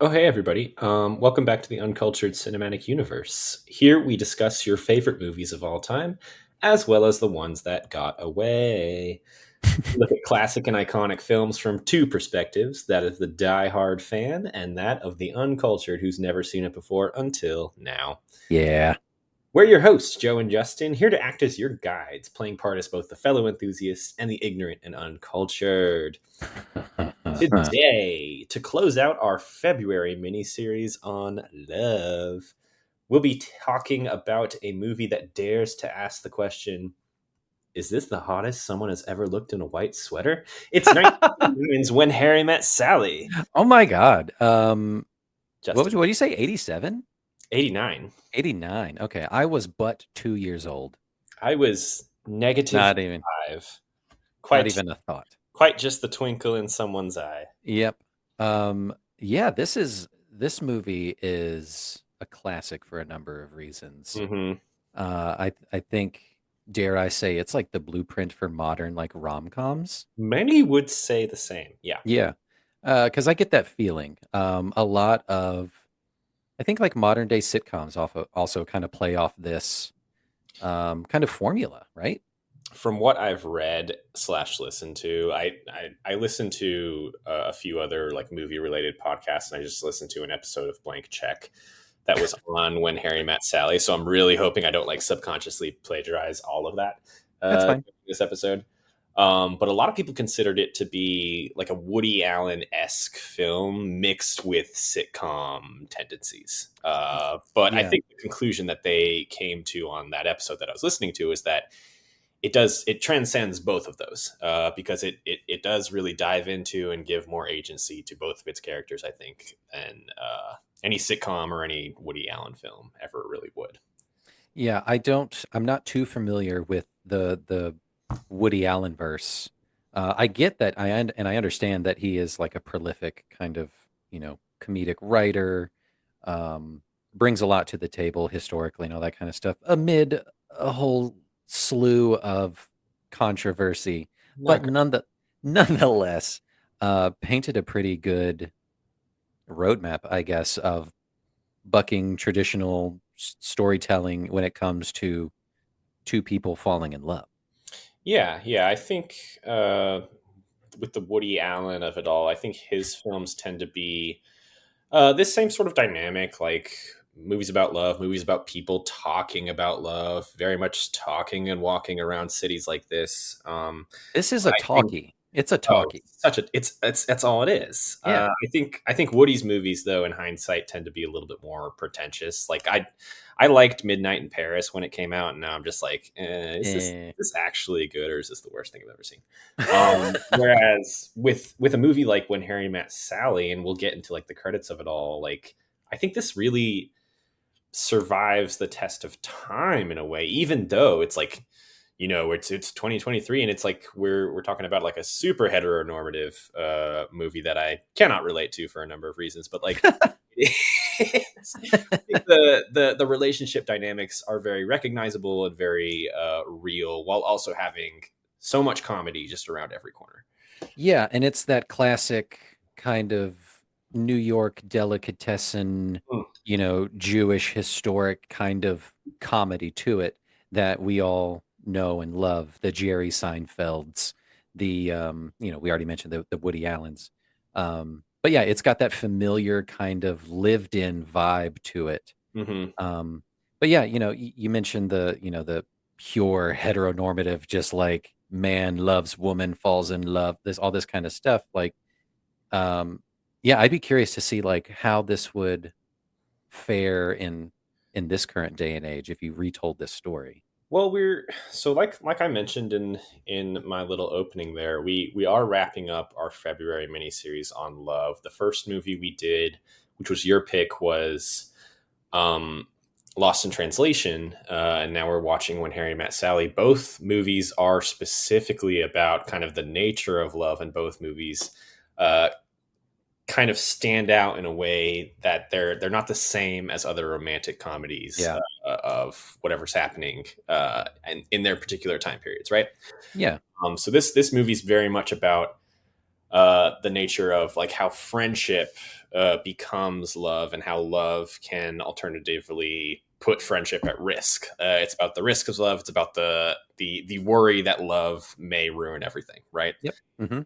Oh, hey, everybody. Welcome back to the Uncultured Cinematic Universe. Here we discuss your favorite movies of all time, as well as the ones that got away. We look at classic and iconic films from two perspectives, that of the die-hard fan and that of the uncultured who's never seen it before until now. Yeah. We're your hosts, Joe and Justin, here to act as your guides, playing part as both the fellow enthusiasts and the ignorant and uncultured. Today, to close out our February miniseries on love, we'll be talking about a movie that dares to ask the question: is this the hottest someone has ever looked in a white sweater? It's 1989's When Harry Met Sally. Oh my God. Justin, What did you say? 87? 89. 89. Okay. I was but 2 years old. I was negative Not even, 5. not Quite, even a thought. quite just the twinkle in someone's eye. Yep. Yeah, this movie is a classic for a number of reasons. Hmm. I think, dare I say, it's like the blueprint for modern like rom-coms. Many would say the same. Yeah. Yeah. Because I get that feeling. A lot of I think like modern day sitcoms also kind of play off this kind of formula, right? From what I've read slash listened to, I listened to a few other like movie related podcasts, and I just listened to an episode of Blank Check that was on When Harry Met Sally. So I'm really hoping I don't like subconsciously plagiarize all of that That's fine. this episode. But a lot of people considered it to be like a Woody Allen esque film mixed with sitcom tendencies. But I Yeah. think the conclusion that they came to on that episode that I was listening to is that it transcends both of those because it does really dive into and give more agency to both of its characters, I think, than any sitcom or any Woody Allen film ever really would. Yeah, I'm not too familiar with the Woody Allen verse. I get that and I understand that he is like a prolific kind of, comedic writer, brings a lot to the table historically and all that kind of stuff amid a whole slew of controversy, Not but good. nonetheless, painted a pretty good roadmap, I guess, of bucking traditional storytelling when it comes to two people falling in love. Yeah. I think with the Woody Allen of it all, I think his films tend to be this same sort of dynamic, like movies about love, movies about people talking about love, very much talking and walking around cities like this. This is But a I think talkie. It's a Oh, talkie. such a it's that's all it is. Yeah. I think Woody's movies, though, in hindsight, tend to be a little bit more pretentious. Like I liked Midnight in Paris when it came out, and now I'm just like, Eh. is this actually good, or is this the worst thing I've ever seen? Whereas with a movie like When Harry Met Sally, and we'll get into like the credits of it all, like I think this really survives the test of time in a way, even though it's like it's 2023 and it's like we're talking about like a super heteronormative movie that I cannot relate to for a number of reasons, but like I think the relationship dynamics are very recognizable and very real, while also having so much comedy just around every corner. Yeah, and it's that classic kind of New York delicatessen, Mm. Jewish historic kind of comedy to it that we all know and love. The Jerry Seinfelds, we already mentioned the Woody Allens. But yeah, it's got that familiar kind of lived in vibe to it. Hmm. Um, but yeah, you mentioned the pure heteronormative, just like man loves woman, falls in love, all this kind of stuff. Like, um, yeah, I'd be curious to see like how this would fare in this current day and age if you retold this story. Well, we're so like I mentioned in my little opening there, we are wrapping up our February miniseries on love. The first movie we did, which was your pick, was um, Lost in Translation, and now we're watching When Harry Met Sally. Both movies are specifically about kind of the nature of love, and both movies uh, kind of stand out in a way that they're not the same as other romantic comedies Yeah. of whatever's happening and in their particular time periods, right? Yeah. So this movie is very much about the nature of like how friendship becomes love and how love can alternatively put friendship at risk. It's about the risk of love. It's about the worry that love may ruin everything, right? Yep. Hmm.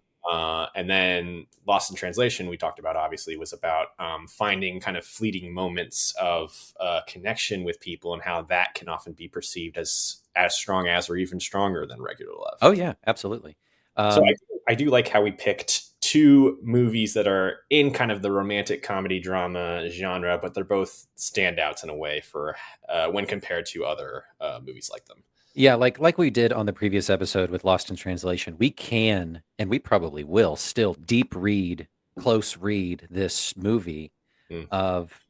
And then Lost in Translation, we talked about, obviously, was about finding kind of fleeting moments of connection with people and how that can often be perceived as strong as or even stronger than regular love. Oh yeah, absolutely. So Um, I do like how we picked two movies that are in kind of the romantic comedy drama genre, but they're both standouts in a way for when compared to other movies like them. yeah, like we did on the previous episode with Lost in Translation, we can and we probably will still deep read, close read this movie Mm, of,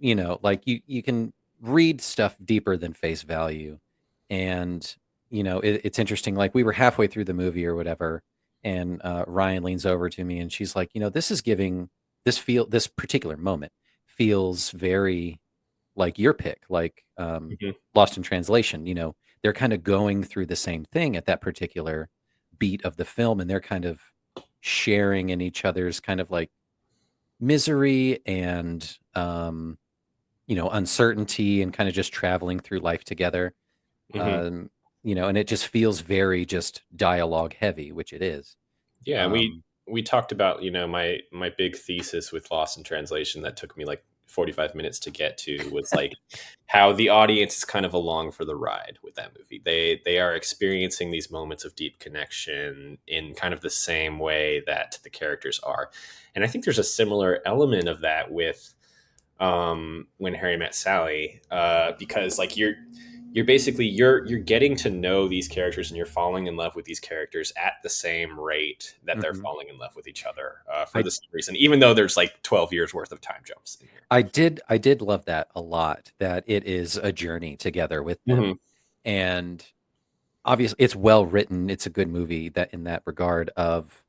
like you can read stuff deeper than face value. And, it's interesting. Like we were halfway through the movie or whatever, and Ryan leans over to me and she's like, this is giving this particular moment feels very like your pick, like mhm, Lost in Translation. They're kind of going through the same thing at that particular beat of the film, and they're kind of sharing in each other's kind of like misery and uncertainty and kind of just traveling through life together. mhm. Um, and it just feels very just dialogue heavy, which it is. Yeah, Um, we talked about, my big thesis with Lost in Translation that took me like 45 minutes to get to was like how the audience is kind of along for the ride with that movie. They are experiencing these moments of deep connection in kind of the same way that the characters are. And I think there's a similar element of that with When Harry Met Sally, because like you're basically you're getting to know these characters and you're falling in love with these characters at the same rate that they're mhm. falling in love with each other for I the same reason, even though there's like 12 years worth of time jumps in here. I did love that a lot. That it is a journey together with them, Hmm. and obviously it's well written. It's a good movie that in that regard of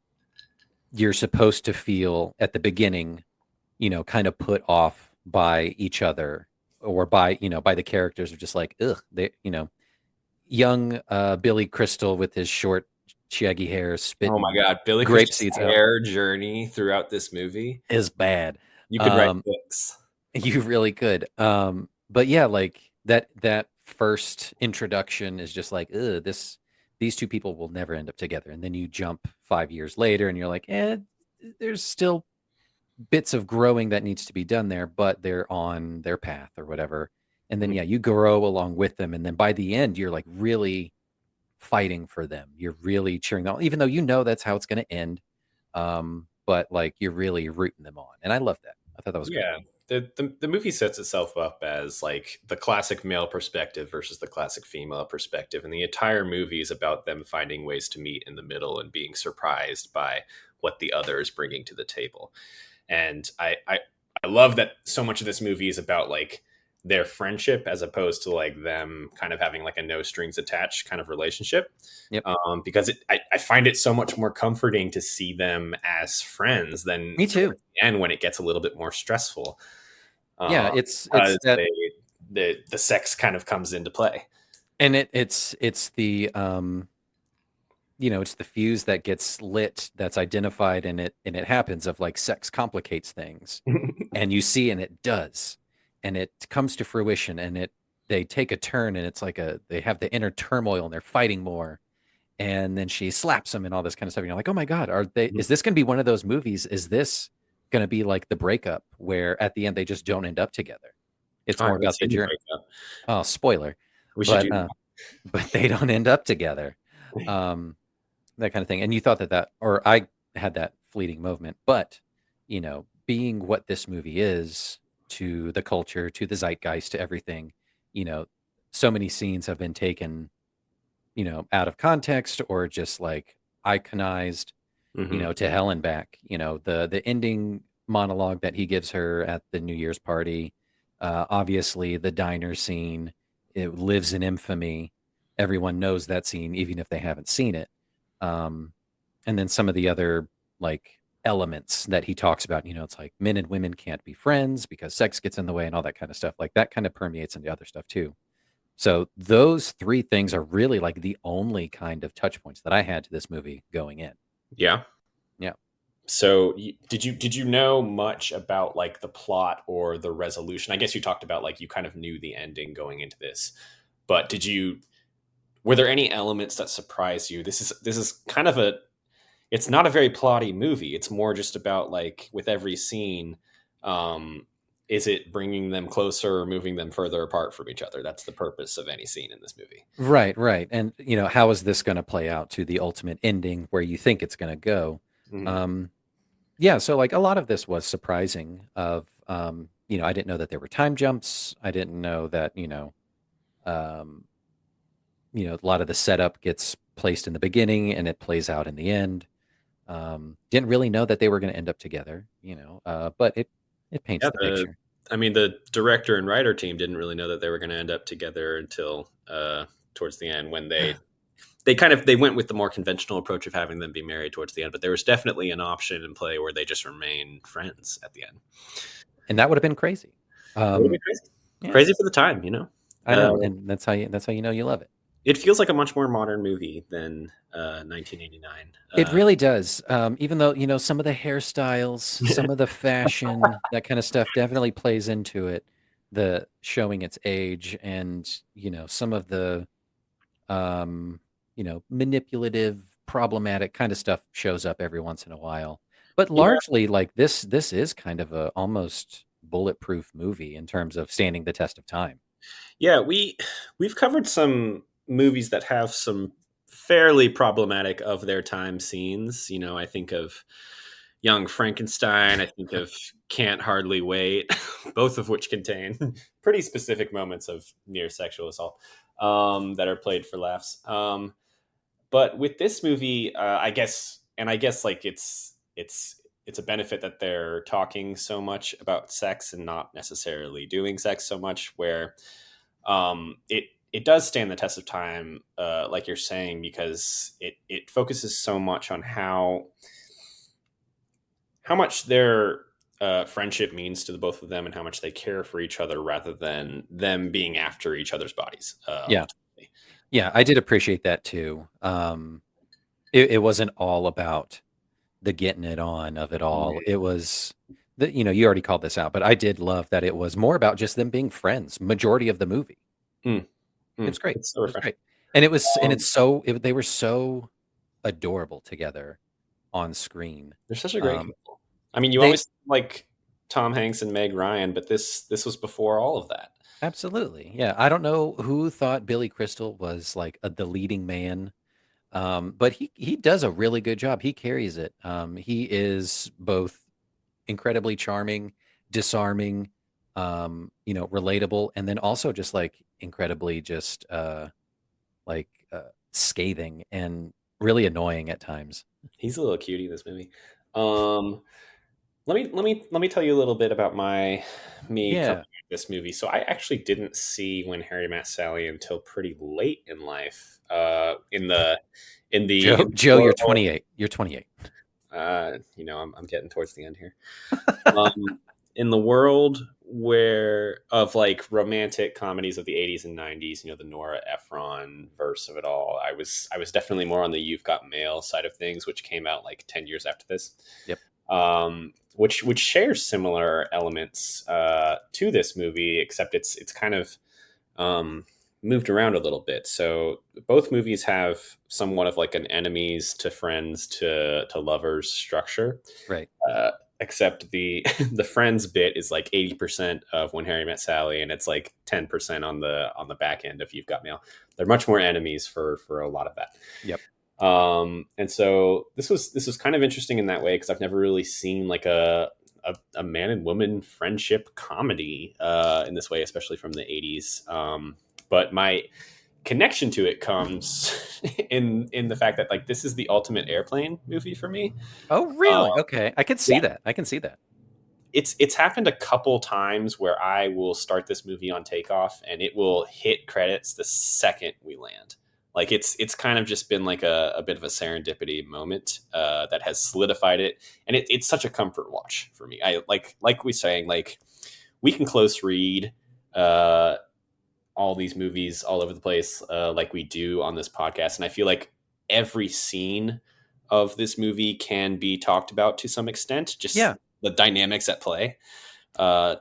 you're supposed to feel at the beginning, kind of put off by each other or by the characters are just like, ugh, young Billy Crystal with his short, shaggy hair Oh my spitting God, Billy grape Crystal's seeds out hair journey throughout this movie, is bad. you could write Um, books. you really could. But yeah, like that first introduction is just like, ugh, these two people will never end up together. And then you jump 5 years later and you're like, there's still bits of growing that needs to be done there, but they're on their path or whatever. And then Mhm. yeah, you grow along with them, and then by the end, you're like really fighting for them. You're really cheering them on, even though that's how it's going to end. But like you're really rooting them on, and I love that. I thought that was great. Yeah, the movie sets itself up as like the classic male perspective versus the classic female perspective, and the entire movie is about them finding ways to meet in the middle and being surprised by what the other is bringing to the table. And I love that so much of this movie is about like their friendship as opposed to like them kind of having like a no strings attached kind of relationship. Yep, Because I find it so much more comforting to see them as friends than me too. towards the end when it gets a little bit more stressful, Yeah, uh, it's because that, the sex kind of comes into play. and it's the it's the fuse that gets lit that's identified, and it happens of like sex complicates things, and you see, and it does, and it comes to fruition, and they take a turn, and it's like they have the inner turmoil and they're fighting more, and then she slaps him and all this kind of stuff, and you're like, oh my god, is this going to be one of those movies? Is this going to be like the breakup where at the end they just don't end up together? It's I more haven't about the seen the journey. breakup. Oh, spoiler. We should but do uh but they don't end up together. um that kind of thing. And you thought that, or I had that fleeting moment, but being what this movie is to the culture, to the zeitgeist, to everything, you know, so many scenes have been taken, out of context or just like iconized, that. Hmm. to hell and back. The ending monologue that he gives her at the New Year's party, obviously the diner scene, it lives in infamy. Everyone knows that scene, even if they haven't seen it. Um, and then some of the other like elements that he talks about, it's like men and women can't be friends because sex gets in the way and all that kind of stuff. Like that kind of permeates into other stuff too. So those three things are really like the only kind of touch points that I had to this movie going in. Yeah. Yeah. So did you know much about like the plot or the resolution? I guess you talked about like you kind of knew the ending going into this, but were there any elements that surprised you? This is kind of a it's not a very plotty movie. It's more just about like with every scene, um, is it bringing them closer or moving them further apart from each other? That's the purpose of any scene in this movie. Right, right. And how is this going to play out to the ultimate ending where you think it's going to go? Mhm. Um, yeah, so like a lot of this was surprising I didn't know that there were time jumps. I didn't know that, um, a lot of the setup gets placed in the beginning and it plays out in the end. Didn't really know that they were going to end up together, but it paints Yeah, the picture. I mean, the director and writer team didn't really know that they were going to end up together until towards the end when they went with the more conventional approach of having them be married towards the end. But there was definitely an option in play where they just remain friends at the end. And that would have been crazy. It would be Um, crazy, yeah, crazy for the time, you know. I know, and that's how you know you love it. It feels like a much more modern movie than 1989. It really does. Even though, some of the hairstyles, some of the fashion, that kind of stuff definitely plays into it, the showing its age and, some of the manipulative, problematic kind of stuff shows up every once in a while. But Yeah, largely like this is kind of a almost bulletproof movie in terms of standing the test of time. yeah. We've covered some movies that have some fairly problematic of their time scenes. You know, I think of Young Frankenstein. I think of Can't Hardly Wait, both of which contain pretty specific moments of near sexual assault that are played for laughs. But with this movie, I guess like it's a benefit that they're talking so much about sex and not necessarily doing sex so much. Where it does stand the test of time, like you're saying, because it focuses so much on how much their friendship means to the both of them and how much they care for each other rather than them being after each other's bodies Yeah. ultimately. Yeah, I did appreciate that too. It wasn't all about the getting it on of it all. It was you already called this out, but I did love that it was more about just them being friends, majority of the movie. Mm, It's great. it's so It was refreshing. great. And it was and Um, they were so adorable together on screen. they're such a great Um, couple. I mean, you they always like Tom Hanks and Meg Ryan, but this was before all of that. absolutely. Yeah, I don't know who thought Billy Crystal was like the leading man. But he does a really good job. He carries it. He is both incredibly charming, disarming, relatable, and then also just like incredibly just like scathing and really annoying at times. He's a little cutie in this movie. Um, let me tell you a little bit about me coming Yeah, to this movie. So I actually didn't see When Harry Met Sally until pretty late in life. In the Joe, you're world, 28. You're 28. I'm getting towards the end here. Um, in the world where of like romantic comedies of the 80s and 90s, the Nora Ephron verse of it all, I was definitely more on the You've Got Mail side of things, which came out like 10 years after this. Yep. Which shares similar elements to this movie, except it's kind of um, moved around a little bit. So both movies have somewhat of like an enemies to friends to lovers structure, Right. uh, except the the friends bit is like 80% of When Harry Met Sally, and it's like 10% on the back end of You've Got Mail. They're much more enemies for a lot of that. Yep. And so this was kind of interesting in that way because I've never really seen like a man and woman friendship comedy in this way, especially from the 80s. But my connection to it comes in the fact that like this is the ultimate airplane movie for me. Oh, Uh, really? Okay. I can see yeah, that. I can see that. it's happened a couple times where I will start this movie on takeoff and it will hit credits the second we land. Like it's kind of just been like a bit of a serendipity moment that has solidified it, and it's such a comfort watch for me. I like we saying like we can close read uh, all these movies all over the place like we do on this podcast, and I feel like every scene of this movie can be talked about to some extent, just Yeah. the dynamics at play,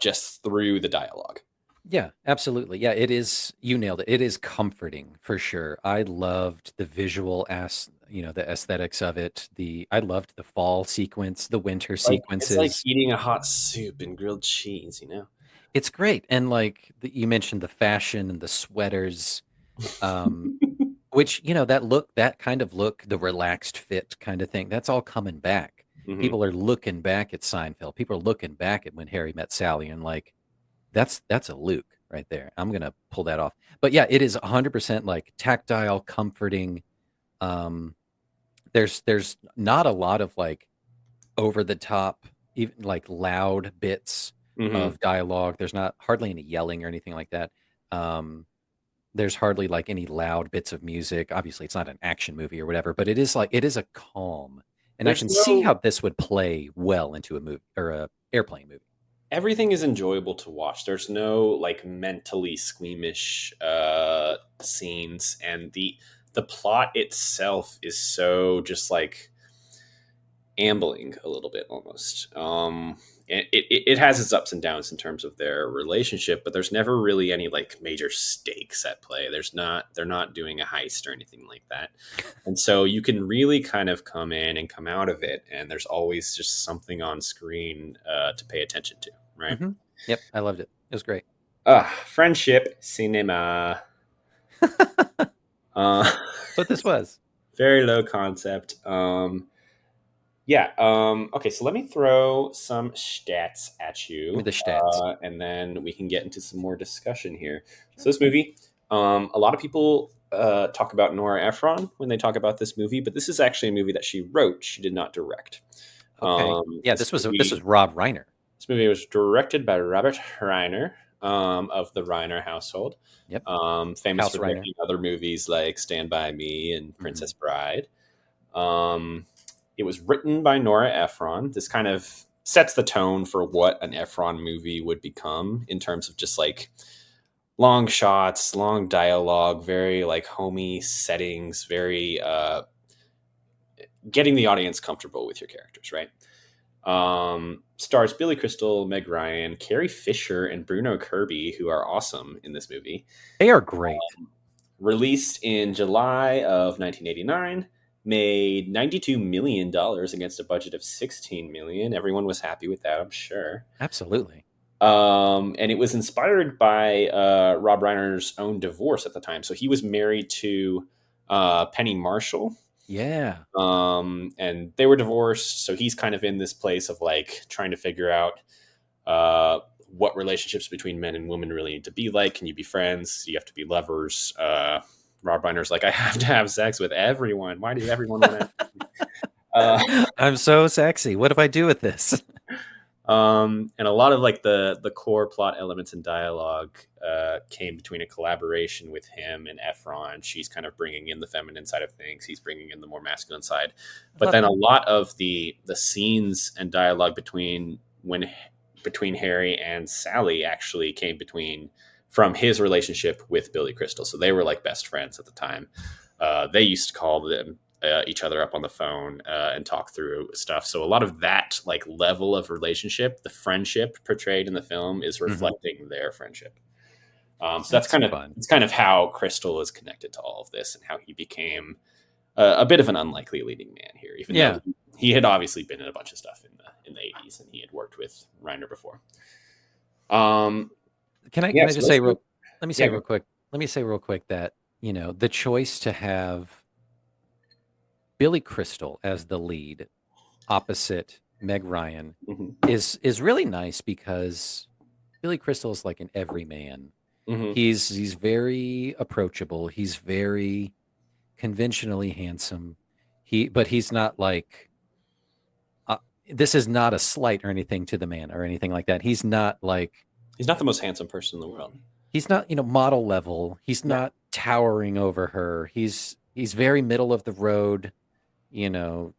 just through the dialogue. Yeah, absolutely. Yeah, it is. You nailed it. It is comforting for sure. I loved the visual the aesthetics of it. I loved the fall sequence, the winter It's like sequences. eating a hot soup and grilled cheese, you know? It's great. And like you mentioned the fashion and the sweaters, um, which, that kind of look, the relaxed fit kind of thing, that's all coming back. Hmm. People are looking back at Seinfeld. People are looking back at When Harry Met Sally and like, that's a Luke right there. I'm gonna pull that off. But yeah, it is 100% like tactile, comforting. Um, there's not a lot of like over the top, even like loud bits Hmm. of dialogue. There's not hardly any yelling or anything like that. Um, there's hardly like any loud bits of music. Obviously, it's not an action movie or whatever, but it is a calm, and I There's can see no how this would play well into a movie or a airplane movie. Everything is enjoyable to watch. There's no like mentally squeamish scenes, and the plot itself is so just like ambling a little bit almost. It has its ups and downs in terms of their relationship, but there's never really any like major stakes at play. They're not doing a heist or anything like that. And so you can really kind of come in and come out of it, and there's always just something on screen to pay attention to, right? Hmm. Yep, I loved it. It was great. Friendship cinema. That's Uh, what this was. very low concept. Yeah. Okay, so let me throw some stats at Give me you, the stats. and then we can get into some more discussion here. So Sure. this movie, a lot of people talk about Nora Ephron when they talk about this movie, but this is actually a movie that she wrote. She did not direct. Okay. Yeah, this was Rob Reiner. This movie was directed by Robert Reiner, of the Reiner household, Yep. famous House for Reiner. directing other movies like Stand By Me and Hmm. Princess Bride. Um, it was written by Nora Ephron. This kind of sets the tone for what an Ephron movie would become in terms of just like long shots, long dialogue, very like homey settings, very getting the audience comfortable with your characters, right? Stars Billy Crystal, Meg Ryan, Carrie Fisher, and Bruno Kirby, who are awesome in this movie. They are great. Released in July of 1989, made $92 million dollars against a budget of $16 million. Everyone was happy with that, I'm sure. Absolutely. And it was inspired by Rob Reiner's own divorce at the time. So he was married to Penny Marshall, Yeah. and they were divorced. So he's kind of in this place of like trying to figure out uh, what relationships between men and women really need to be like. Can you be friends? Do you have to be lovers? Rob Reiner's like, I have to have sex with everyone. Why does everyone want to? Uh, I'm so sexy. What do I do with this? and a lot of like the core plot elements and dialogue came between a collaboration with him and Efron. She's kind of bringing in the feminine side of things. He's bringing in the more masculine side. I But love then it. a lot of the scenes and dialogue between Harry and Sally actually came from his relationship with Billy Crystal. So they were like best friends at the time. They used to call them each other up on the phone and talk through stuff. So a lot of that like level of relationship, the friendship portrayed in the film, is Hmm. reflecting their friendship. So That's fun. that's kind of how Crystal is connected to all of this and how he became a bit of an unlikely leading man here, even though Yeah. he had obviously been in a bunch of stuff in the 80s and he had worked with Reiner before. Um, Can yeah, I so just say let's real go. let me Yeah, say real quick. Let me say real quick that, the choice to have Billy Crystal as the lead opposite Meg Ryan hmm is really nice because Billy Crystal is like an everyman. hmm He's very approachable. He's very conventionally handsome. But he's not like uh, this is not a slight or anything to the man or anything like that. He's not like He's not the most handsome person in the world. he's not, model level. He's Yeah. not towering over her. He's very middle of the road, you know,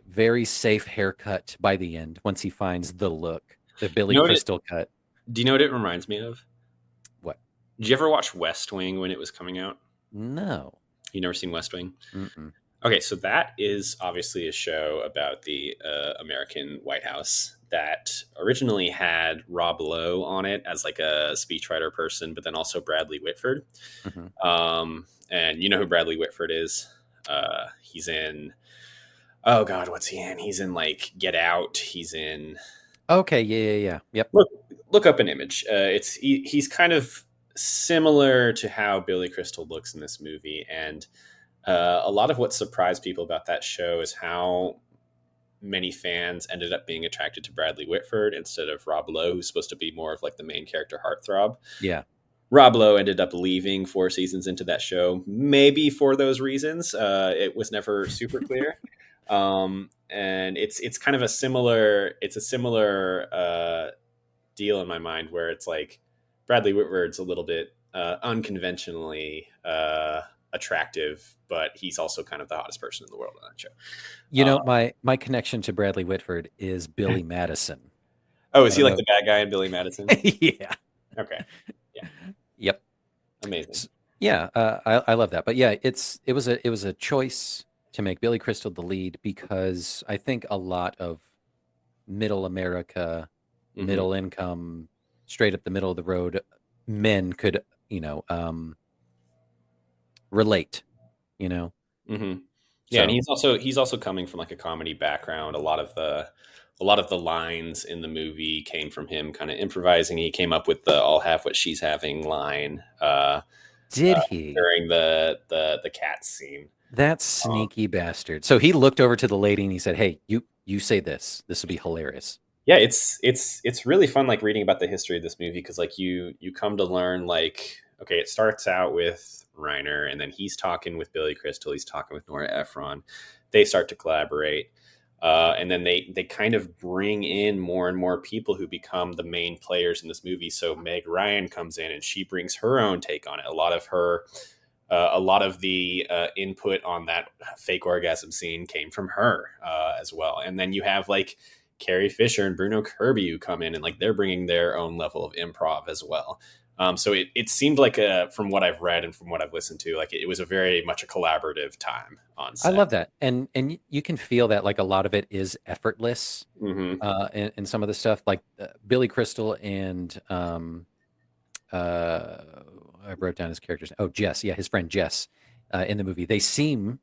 very safe haircut by the end once he finds the look, the You Billy know what Crystal cut. do you know what it reminds me of? What? Did you ever watch West Wing when it was coming out? No. You never seen West Wing? Mm-mm. Okay, so that is obviously a show about the American White House that originally had Rob Lowe on it as like a speechwriter person, but then also Bradley Whitford. Hmm. And you know who Bradley Whitford is? He's in, oh God, what's he in? He's in like Get Out. He's in, Okay, yeah. Yep. look up an image. He's kind of similar to how Billy Crystal looks in this movie. And a lot of what surprised people about that show is how many fans ended up being attracted to Bradley Whitford instead of Rob Lowe, who's supposed to be more of like the main character heartthrob. Yeah. Rob Lowe ended up leaving 4 seasons into that show, maybe for those reasons. It was never super clear. And it's kind of a similar deal in my mind where it's like Bradley Whitford's a little bit unconventionally attractive, but he's also kind of the hottest person in the world on that show. You know, my connection to Bradley Whitford is Billy Madison. Oh, I is he don't like know. the bad guy in Billy Madison? Yeah. Okay. Yeah. Yep. Amazing. Yeah, I love that. But yeah, it was a choice to make Billy Crystal the lead because I think a lot of middle America, Hmm. middle income, straight up the middle of the road men could, relate, you know. Hmm. Yeah, and So he's also coming from like a comedy background. A lot of the lines in the movie came from him kind of improvising. He came up with the "I'll have what she's having" line did he? during the cat scene. That Um, sneaky bastard. So he looked over to the lady and he said, "Hey, you say this. This will be hilarious." yeah, it's really fun like reading about the history of this movie because like you come to learn like okay, it starts out with Reiner and then he's talking with Billy Crystal, he's talking with Nora Ephron. They start to collaborate. And then they kind of bring in more and more people who become the main players in this movie. So Meg Ryan comes in and she brings her own take on it. A lot of the input on that fake orgasm scene came from her as well. And then you have like Carrie Fisher and Bruno Kirby who come in and like they're bringing their own level of improv as well. So it seemed like from what I've read and from what I've listened to, like it was a very much a collaborative time on I set. love that. And you can feel that like a lot of it is effortless Hmm. in some of the stuff like Billy Crystal and I wrote down his characters. Oh, Jess. Yeah, his friend Jess in the movie. They seem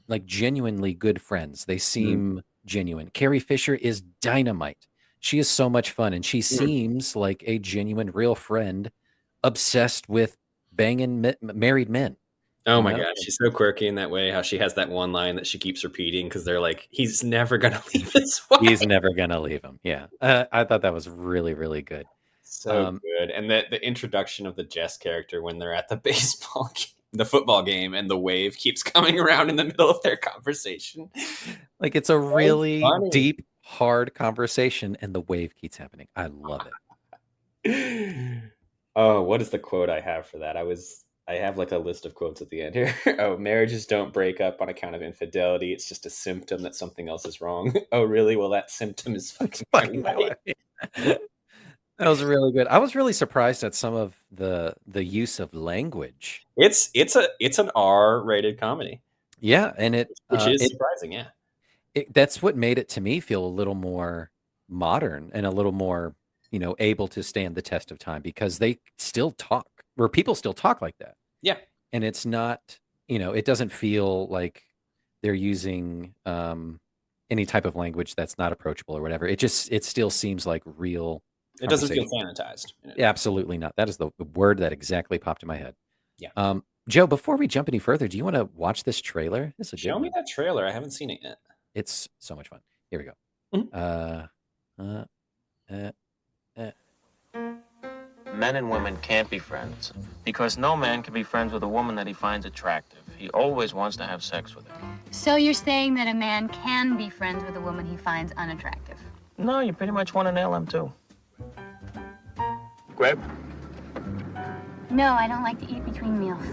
like genuinely good friends. They seem genuine. Carrie Fisher is dynamite. She is so much fun and she seems like a genuine real friend obsessed with banging married men, Oh you my know? gosh, she's so quirky in that way. How she has that one line that she keeps repeating because they're like, "He's never gonna leave his He's wife." never gonna leave him. Yeah. I thought that was really, really good. So Um, good, and the introduction of the Jess character when they're at the the football game, and the wave keeps coming around in the middle of their conversation. like it's a So really funny. deep, hard conversation, and the wave keeps happening. I love it. Oh, what is the quote I have for that? I have like a list of quotes at the end here. Oh, marriages don't break up on account of infidelity. It's just a symptom that something else is wrong. Oh, really? Well, that symptom is It's fucking my fucking my wife. wife. That was really good. I was really surprised at some of the use of language. It's an R-rated comedy, Yeah, and which is surprising. Yeah, it that's what made it to me feel a little more modern and a little more, able to stand the test of time because they still talk, or people still talk like that. yeah. And it's not, it doesn't feel like they're using any type of language that's not approachable or whatever. It still seems like real It doesn't feel conversation. sanitized. Yeah, absolutely not. That is the word that exactly popped in my head. Yeah. Joe, before we jump any further, do you want to watch this trailer? It's a good Show me one. that trailer. I haven't seen it yet. It's so much fun. Here we go. Mhm. Uh, uh, uh, uh. Men and women can't be friends because no man can be friends with a woman that he finds attractive. He always wants to have sex with her. So you're saying that a man can be friends with a woman he finds unattractive? No, you pretty much want to nail him too. Grape? No, I don't like to eat between meals.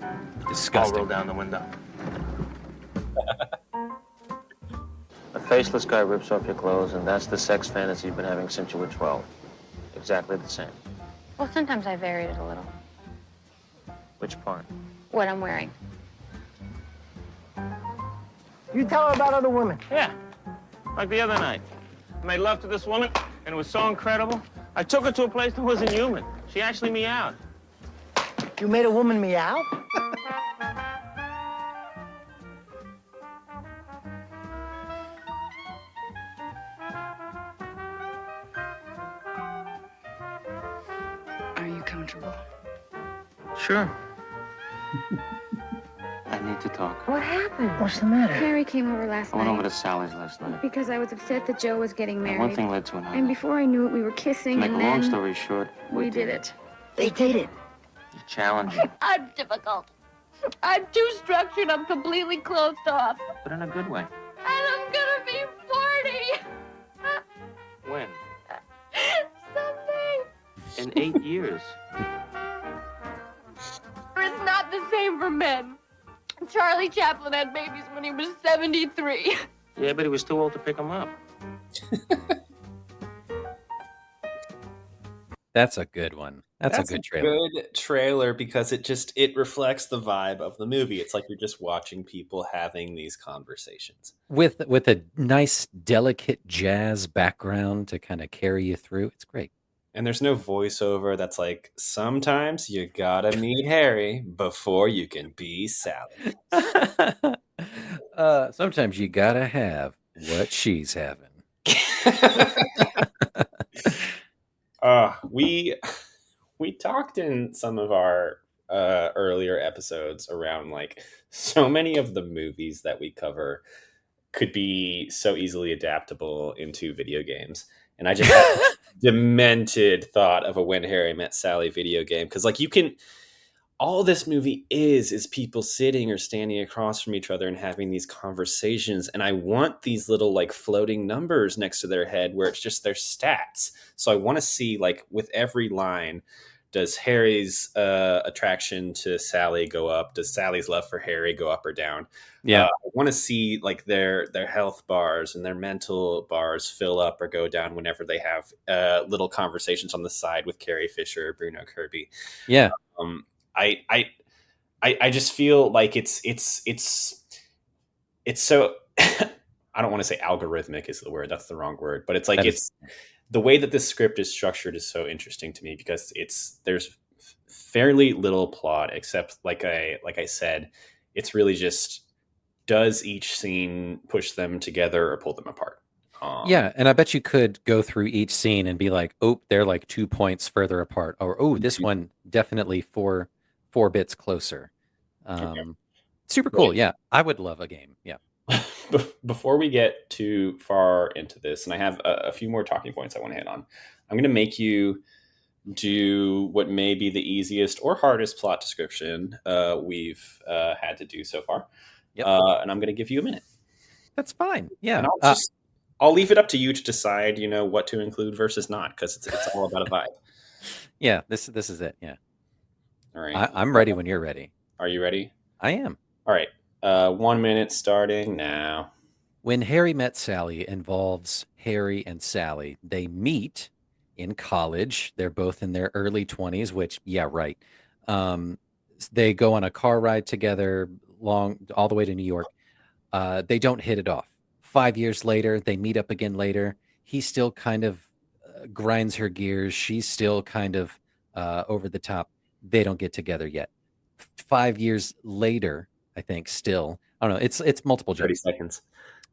I'll Disgusting. roll down the window. A faceless guy rips off your clothes, and that's the sex fantasy you've been having since you were 12. Exactly the same. Well, sometimes I varied it a little. Which part? What I'm wearing. You tell her about other women. Yeah. Like the other night. I made love to this woman, and it was so incredible. I took her to a place that wasn't human. She actually meowed. You made a woman meow? Are you comfortable? Sure. I need to talk. What happened? What's the matter? Harry came over last I went night. over to Sally's last night. Because I was upset that Joe was getting And married. one thing led to another. And before I knew it, we were kissing, To make and a long then story short, we did it. They did it. You're challenging, I'm difficult. I'm too structured. I'm completely closed off. but in a good way. And I'm gonna be 40. When? Someday. In 8 years. It's not the same for men. Charlie Chaplin had babies when he was 73. Yeah, but he was too old to pick them up. That's a good one. That's a good trailer. Good trailer because it reflects the vibe of the movie. It's like you're just watching people having these conversations With a nice, delicate jazz background to kind of carry you through. It's great. and there's no voiceover that's like, sometimes you gotta meet Harry before you can be Sally. Sometimes you gotta have what she's having. We talked in some of our earlier episodes around like so many of the movies that we cover could be so easily adaptable into video games, and I just had demented thought of a When Harry Met Sally video game, because like all this movie is people sitting or standing across from each other and having these conversations, and I want these little like floating numbers next to their head where it's just their stats. So I want to see, like, with every line, does Harry's attraction to Sally go up? Does Sally's love for Harry go up or down? Yeah. I want to see like their health bars and their mental bars fill up or go down whenever they have little conversations on the side with Carrie Fisher or Bruno Kirby. Yeah. I just feel like it's so I don't want to say algorithmic is the word. That's the wrong word. But it's like the way that this script is structured is so interesting to me, because there's fairly little plot, except like I said, it's really just, does each scene push them together or pull them apart? Yeah, and I bet you could go through each scene and be like, oh, they're like 2 points further apart, or oh, this one definitely four bits closer. Super cool. Right. Yeah, I would love a game. Yeah. Before we get too far into this, and I have a few more talking points I want to hit on, I'm going to make you do what may be the easiest or hardest plot description we've had to do so far. Yep. And I'm going to give you a minute. That's fine. Yeah. And I'll leave it up to you to decide, what to include versus not, because it's all about a vibe. Yeah, this is it. Yeah. All right. I'm ready when you're ready. Are you ready? I am. All right. 1 minute starting now. When Harry Met Sally involves Harry and Sally. They meet in college. They're both in their early 20s, which, yeah, right. They go on a car ride together all the way to New York. They don't hit it off. 5 years later, they meet up again later. He still kind of grinds her gears. She's still kind of over the top. They don't get together yet. 5 years later, I think, still, I don't know. It's multiple 30 jumps. seconds.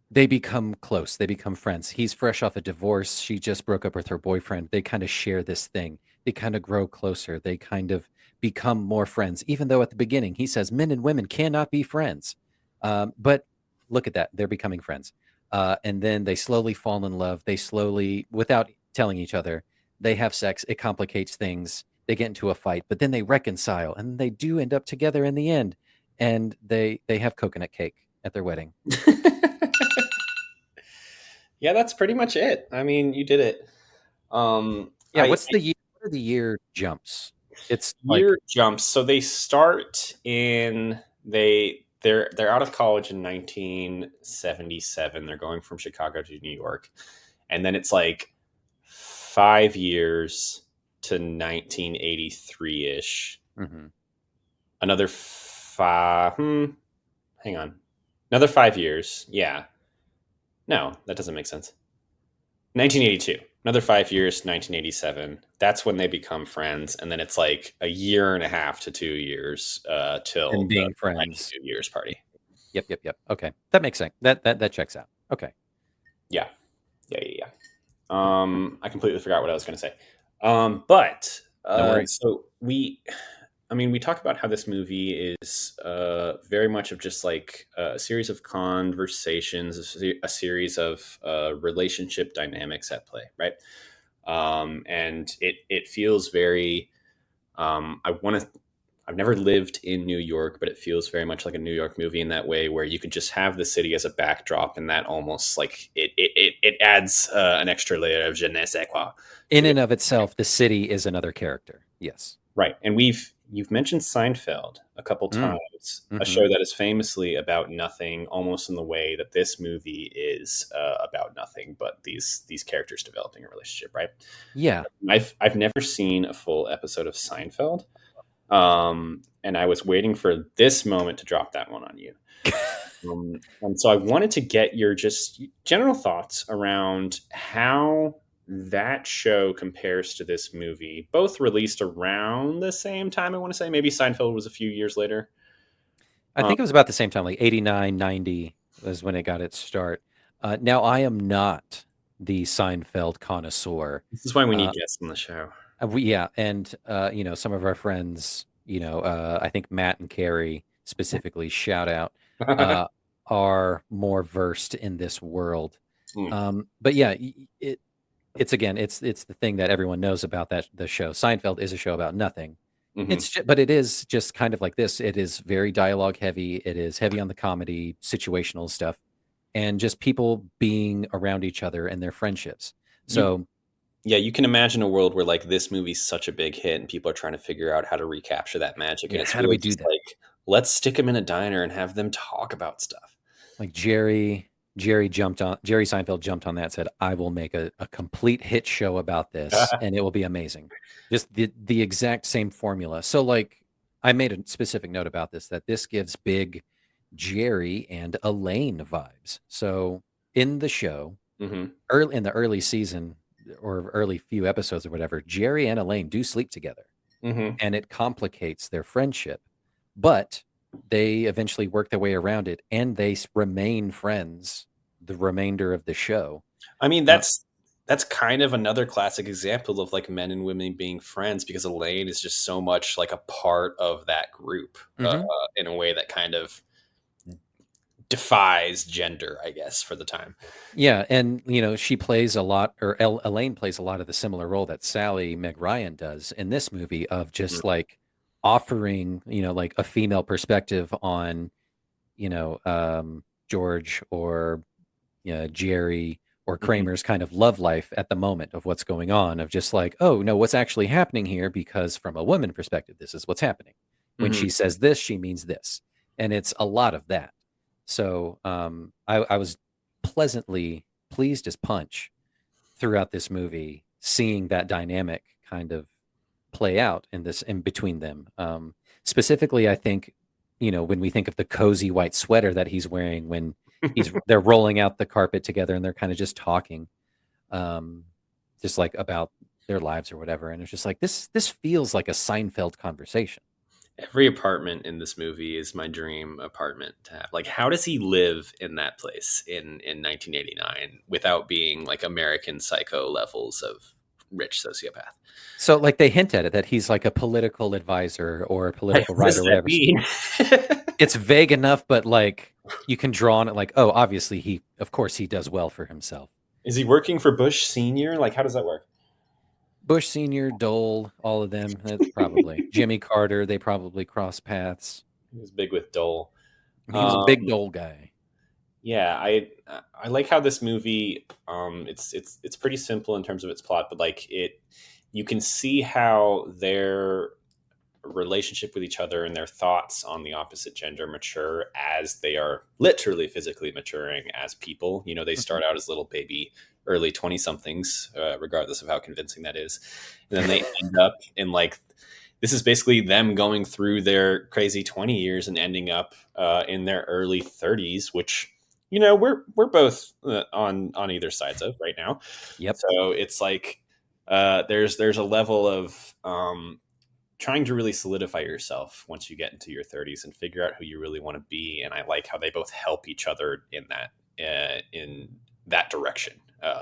They become close. They become friends. He's fresh off a divorce. She just broke up with her boyfriend. They kind of share this thing. They kind of grow closer. They kind of become more friends, even though at the beginning he says men and women cannot be friends. But look at that. They're becoming friends. And then they slowly fall in love. They slowly, without telling each other, they have sex. It complicates things. They get into a fight, but then they reconcile, and they do end up together in the end. And they have coconut cake at their wedding. Yeah, that's pretty much it. I mean, you did it. Yeah, what are the year jumps? It's year jumps. So they start in they're out of college in 1977. They're going from Chicago to New York, and then it's like 5 years to 1983 ish. Mm-hmm. another hang on, another 5 years. Yeah, no, that doesn't make sense. 1982, another 5 years, 1987. That's when they become friends, and then it's like a year and a half to 2 years till And the being friends. New Year's party. Yep. Okay, that makes sense. That checks out. Okay. Yeah. I completely forgot what I was going to say. But No worries. so we talk about how this movie is very much of just like a series of conversations, a series of relationship dynamics at play, right? And it feels very. I've never lived in New York, but it feels very much like a New York movie in that way, where you could just have the city as a backdrop, and that almost like it adds an extra layer of je ne sais quoi In to it. and of itself, the city is another character. Yes. Right. And you've mentioned Seinfeld a couple times, a Mm-hmm. show that is famously about nothing, almost in the way that this movie is about nothing, but these characters developing a relationship, right? Yeah. I've never seen a full episode of Seinfeld, and I was waiting for this moment to drop that one on you. And so I wanted to get your just general thoughts around how that show compares to this movie, both released around the same time. I want to say maybe Seinfeld was a few years later. I think it was about the same time, like 89, 90 was when it got its start. Now, I am not the Seinfeld connoisseur. This is why we need guests on the show. And some of our friends, I think Matt and Carrie specifically, shout out, are more versed in this world. But yeah, it's the thing that everyone knows about the show. Seinfeld is a show about nothing. But it is just kind of like this. It is very dialogue heavy. It is heavy on the comedy, situational stuff, and just people being around each other and their friendships. So yeah, you can imagine a world where like this movie's such a big hit and people are trying to figure out how to recapture that magic. Yeah, And it's how do really we do just that? like, let's stick them in a diner and have them talk about stuff. Like Jerry Seinfeld jumped on that and said, I will make a complete hit show about this and it will be amazing. Just the exact same formula. So like I made a specific note about this, that this gives big Jerry and Elaine vibes. So in the show, early in the early season or early few episodes or whatever, Jerry and Elaine do sleep together, and it complicates their friendship, but they eventually work their way around it, and they remain friends the remainder of the show. I mean, that's kind of another classic example of like men and women being friends, because Elaine is just so much like a part of that group in a way that kind of defies gender, I guess, for the time. Yeah, and she plays a lot, or Elaine plays a lot of the similar role that Sally Meg Ryan does in this movie, of just like offering, like a female perspective on, George or Jerry or Kramer's kind of love life at the moment of what's going on, of just like, oh no, what's actually happening here? Because from a woman perspective, this is what's happening. When she says this, she means this, and it's a lot of that. So I was pleasantly pleased as punch throughout this movie, seeing that dynamic kind of play out in between them. Specifically, I think, when we think of the cozy white sweater that he's wearing when they're rolling out the carpet together and they're kind of just talking, just like about their lives or whatever. And it's just like, this feels like a Seinfeld conversation. Every apartment in this movie is my dream apartment to have. Like, how does he live in that place in 1989 without being like American Psycho levels of rich sociopath? So like they hint at it, that he's like a political advisor or a political writer or whatever. It's vague enough, but like you can draw on it like, oh, obviously of course he does well for himself. Is he working for Bush Senior? Like, how does that work? Bush Senior, Dole, all of them. That's probably Jimmy Carter. They probably cross paths. He was big with Dole. He was a big Dole guy. Yeah, I like how this movie. It's pretty simple in terms of its plot, but like you can see how their relationship with each other and their thoughts on the opposite gender mature as they are literally physically maturing as people. They start out as little baby, early 20 somethings, regardless of how convincing that is. And then they end up in like this is basically them going through their crazy 20 years and ending up in their early 30s, which, we're both on either sides of right now. Yep. So it's like there's a level of trying to really solidify yourself once you get into your 30s and figure out who you really want to be. And I like how they both help each other in that direction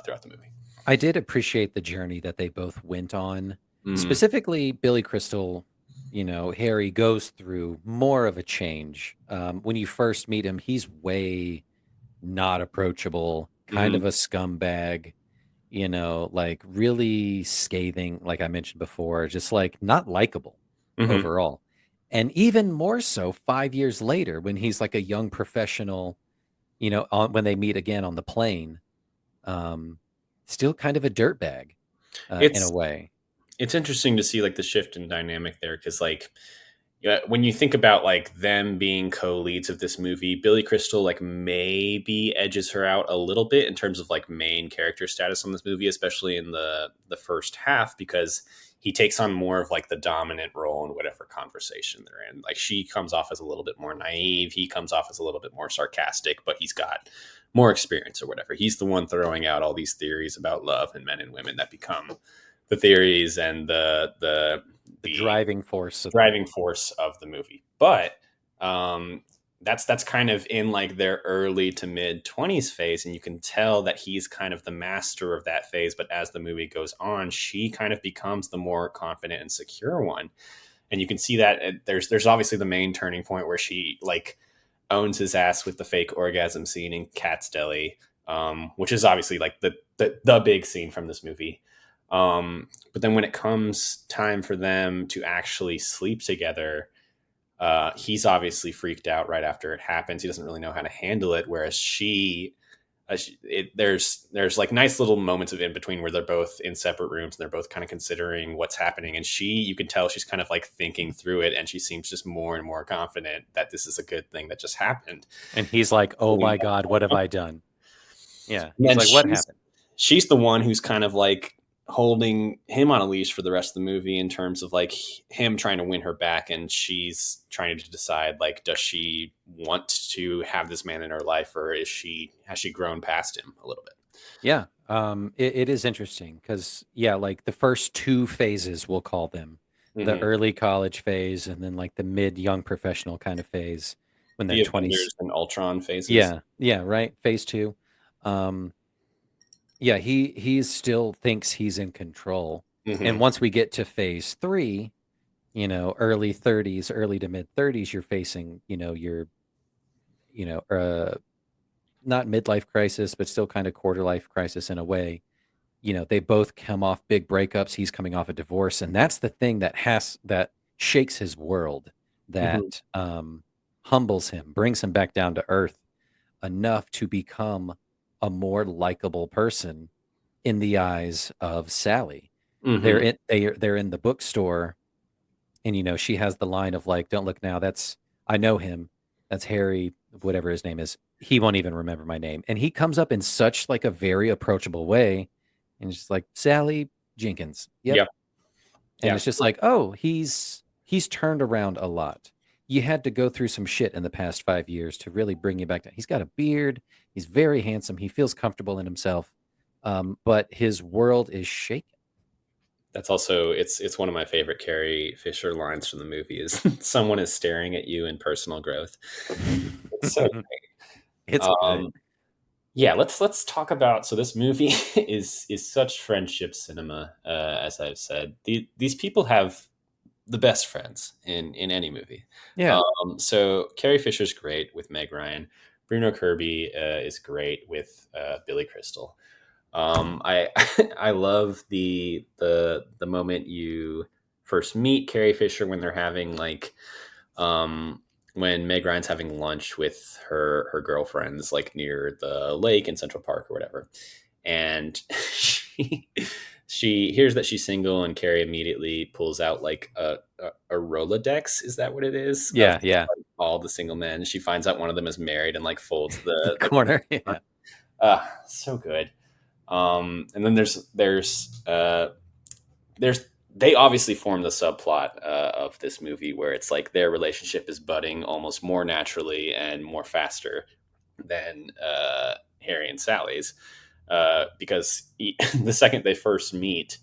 throughout the movie. I did appreciate the journey that they both went on. Mm. Specifically, Billy Crystal, Harry goes through more of a change. When you first meet him, he's way not approachable, kind of a scumbag, like really scathing, like I mentioned before, just like not likable overall. And even more so 5 years later, when he's like a young professional, when they meet again on the plane, still kind of a dirtbag in a way. It's interesting to see like the shift in dynamic there, because like when you think about like them being co-leads of this movie, Billy Crystal like maybe edges her out a little bit in terms of like main character status on this movie, especially in the first half, because he takes on more of like the dominant role in whatever conversation they're in. Like she comes off as a little bit more naive, he comes off as a little bit more sarcastic, but he's got more experience or whatever. He's the one throwing out all these theories about love and men and women that become the theories and the driving force of the movie. But that's kind of in like their early to mid 20s phase, and you can tell that he's kind of the master of that phase. But as the movie goes on, she kind of becomes the more confident and secure one, and you can see that there's obviously the main turning point where she like owns his ass with the fake orgasm scene in Cat's Deli, which is obviously like the big scene from this movie. But then when it comes time for them to actually sleep together, he's obviously freaked out right after it happens. He doesn't really know how to handle it. Whereas there's like nice little moments of in between where they're both in separate rooms and they're both kind of considering what's happening. And you can tell she's kind of like thinking through it, and she seems just more and more confident that this is a good thing that just happened. And he's like, oh my God, what have I done? Yeah. He's like, what happened? She's the one who's kind of like holding him on a leash for the rest of the movie in terms of like him trying to win her back, and she's trying to decide like, does she want to have this man in her life, or has she grown past him a little bit? Yeah. It is interesting because like the first two phases, we'll call them the early college phase, and then like the mid young professional kind of phase when they're 20s and Ultron phases. Yeah, right. Phase 2. Yeah, he still thinks he's in control. And once we get to phase 3, early 30s, early to mid 30s, you're facing, your not midlife crisis, but still kind of quarter life crisis in a way. They both come off big breakups. He's coming off a divorce, and that's the thing that shakes his world, that humbles him, brings him back down to earth enough to become a more likable person in the eyes of Sally. They're in the bookstore, and she has the line of like, "Don't look now. I know him. That's Harry, whatever his name is. He won't even remember my name." And he comes up in such like a very approachable way, and it's just like, "Sally Jenkins." Yep. And it's just like, oh, he's turned around a lot. You had to go through some shit in the past 5 years to really bring you back down. He's got a beard. He's very handsome. He feels comfortable in himself. But his world is shaken. That's also, it's one of my favorite Carrie Fisher lines from the movie is someone is staring at you in personal growth. It's so great. It's good. Yeah, let's talk about, so this movie is such friendship cinema, as I've said. These people have the best friends in any movie. Yeah. So Carrie Fisher's great with Meg Ryan. Bruno Kirby is great with Billy Crystal. I love the moment you first meet Carrie Fisher when they're having like when Meg Ryan's having lunch with her girlfriends like near the lake in Central Park or whatever, and she hears that she's single, and Carrie immediately pulls out like a Rolodex. Is that what it is? Yeah, of, like, all the single men. She finds out one of them is married and like folds the corner. So good. And then there's they obviously form the subplot of this movie where it's like their relationship is budding almost more naturally and more faster than Harry and Sally's, because the second they first meet,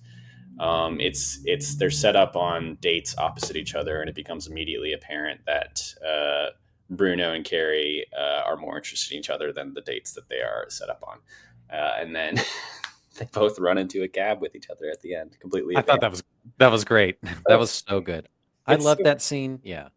it's they're set up on dates opposite each other, and it becomes immediately apparent that Bruno and Carrie are more interested in each other than the dates that they are set up on, and then they both run into a cab with each other at the end, completely I thought abandoned. that was great. That was so good. I It's love that scene. Yeah.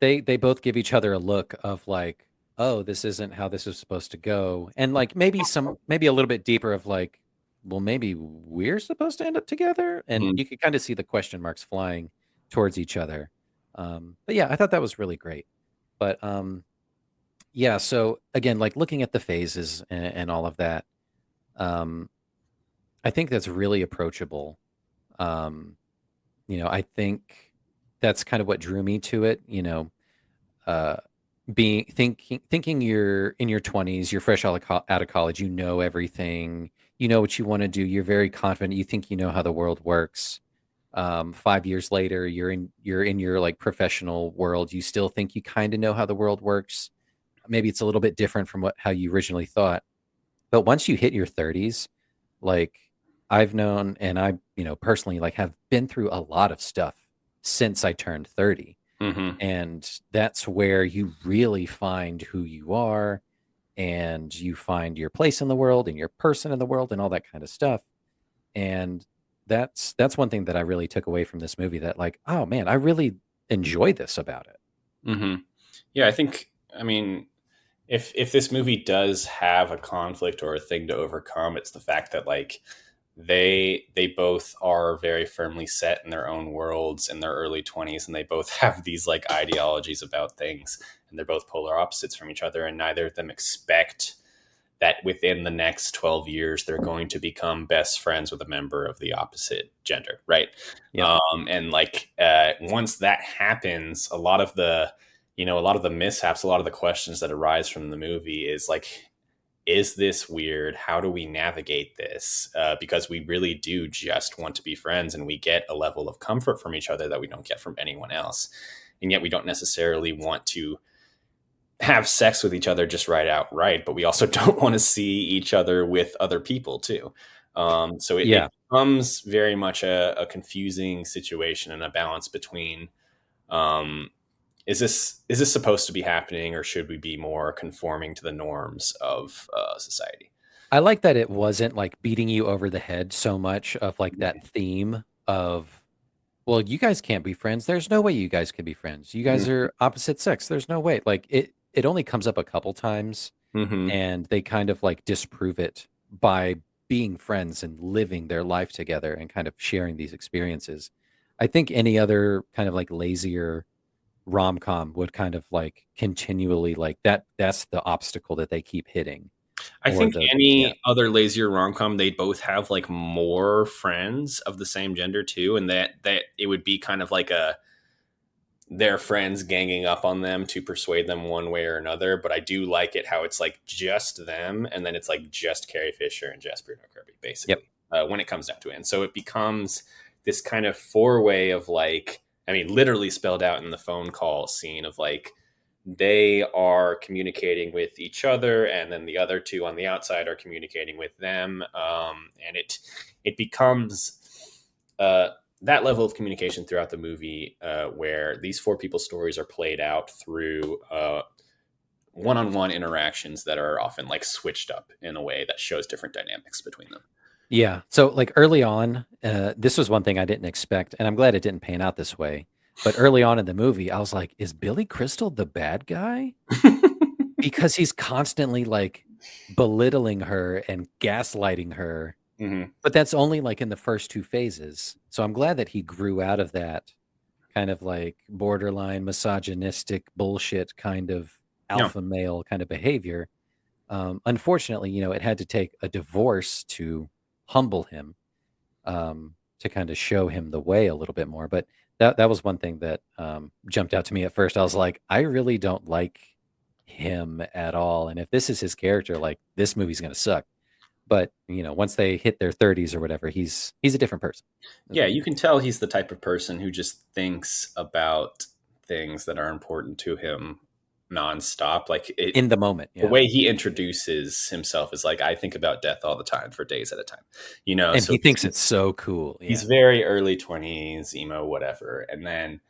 They both give each other a look of like, oh, this isn't how this is supposed to go. And like maybe a little bit deeper of like, well, maybe we're supposed to end up together. And Mhm. you could kind of see the question marks flying towards each other. But yeah, I thought that was really great. But yeah, so again, like looking at the phases and all of that, um, I think that's really approachable. Um, I think that's kind of what drew me to it. Uh, being thinking you're in your 20s, you're fresh out of college, you know everything, you know what you want to do, you're very confident, you think you know how the world works. 5 years later, you're in your like professional world, you still think you kind of know how the world works. Maybe it's a little bit different from how you originally thought, but once you hit your 30s, like I've known, and I personally like have been through a lot of stuff since I turned 30, Mhm. and that's where you really find who you are, and you find your place in the world and your person in the world and all that kind of stuff. And that's one thing that I really took away from this movie, that like, oh man, I really enjoy this about it. Mhm. Yeah, I think. I mean, if this movie does have a conflict or a thing to overcome, it's the fact that like they both are very firmly set in their own worlds in their early 20s, and they both have these like ideologies about things, and they're both polar opposites from each other, and neither of them expect that within the next 12 years they're going to become best friends with a member of the opposite gender, right? Yep. And like once that happens, a lot of the mishaps, a lot of the questions that arise from the movie is like, is this weird? How do we navigate this? Because we really do just want to be friends, and we get a level of comfort from each other that we don't get from anyone else. And yet we don't necessarily want to have sex with each other just right outright, but we also don't want to see each other with other people too. So it Yeah. becomes very much a confusing situation and a balance between um, is this supposed to be happening, or should we be more conforming to the norms of society? I like that it wasn't like beating you over the head so much of like that theme of, well, you guys can't be friends. There's no way you guys can be friends. You guys are opposite sex. There's no way. Like it only comes up a couple times, Mm-hmm. and they kind of like disprove it by being friends and living their life together and kind of sharing these experiences. I think any other kind of like lazier rom-com would kind of like continually like that's the obstacle that they keep hitting, I or think the yeah. any other lazier rom com, they both have like more friends of the same gender too, and that it would be kind of like their friends ganging up on them to persuade them one way or another. But I do like it how it's like just them, and then it's like just Carrie Fisher and just Bruno Kirby, Yep. basically, when it comes down to it. And so it becomes this kind of four way of like, I mean, literally spelled out in the phone call scene of like they are communicating with each other, and then the other two on the outside are communicating with them, and it becomes that level of communication throughout the movie, where these four people's stories are played out through one-on-one interactions that are often like switched up in a way that shows different dynamics between them. Yeah. So like early on, this was one thing I didn't expect, and I'm glad it didn't pan out this way. But early on in the movie, I was like, is Billy Crystal the bad guy? Because he's constantly like belittling her and gaslighting her. Mm-hmm. But that's only like in the first two phases. So I'm glad that he grew out of that kind of like borderline misogynistic bullshit kind of Yeah. alpha male kind of behavior. Unfortunately, it had to take a divorce to humble him, to kind of show him the way a little bit more. But that was one thing that jumped out to me at first. I was like, I really don't like him at all. And if this is his character, like this movie's going to suck. But once they hit their 30s or whatever, he's a different person. Yeah, you can tell he's the type of person who just thinks about things that are important to him nonstop. Like In the moment, the yeah. way he introduces himself is like, I think about death all the time for days at a time, And so he thinks it's so cool. he's Yeah. very early 20s, emo, whatever. And then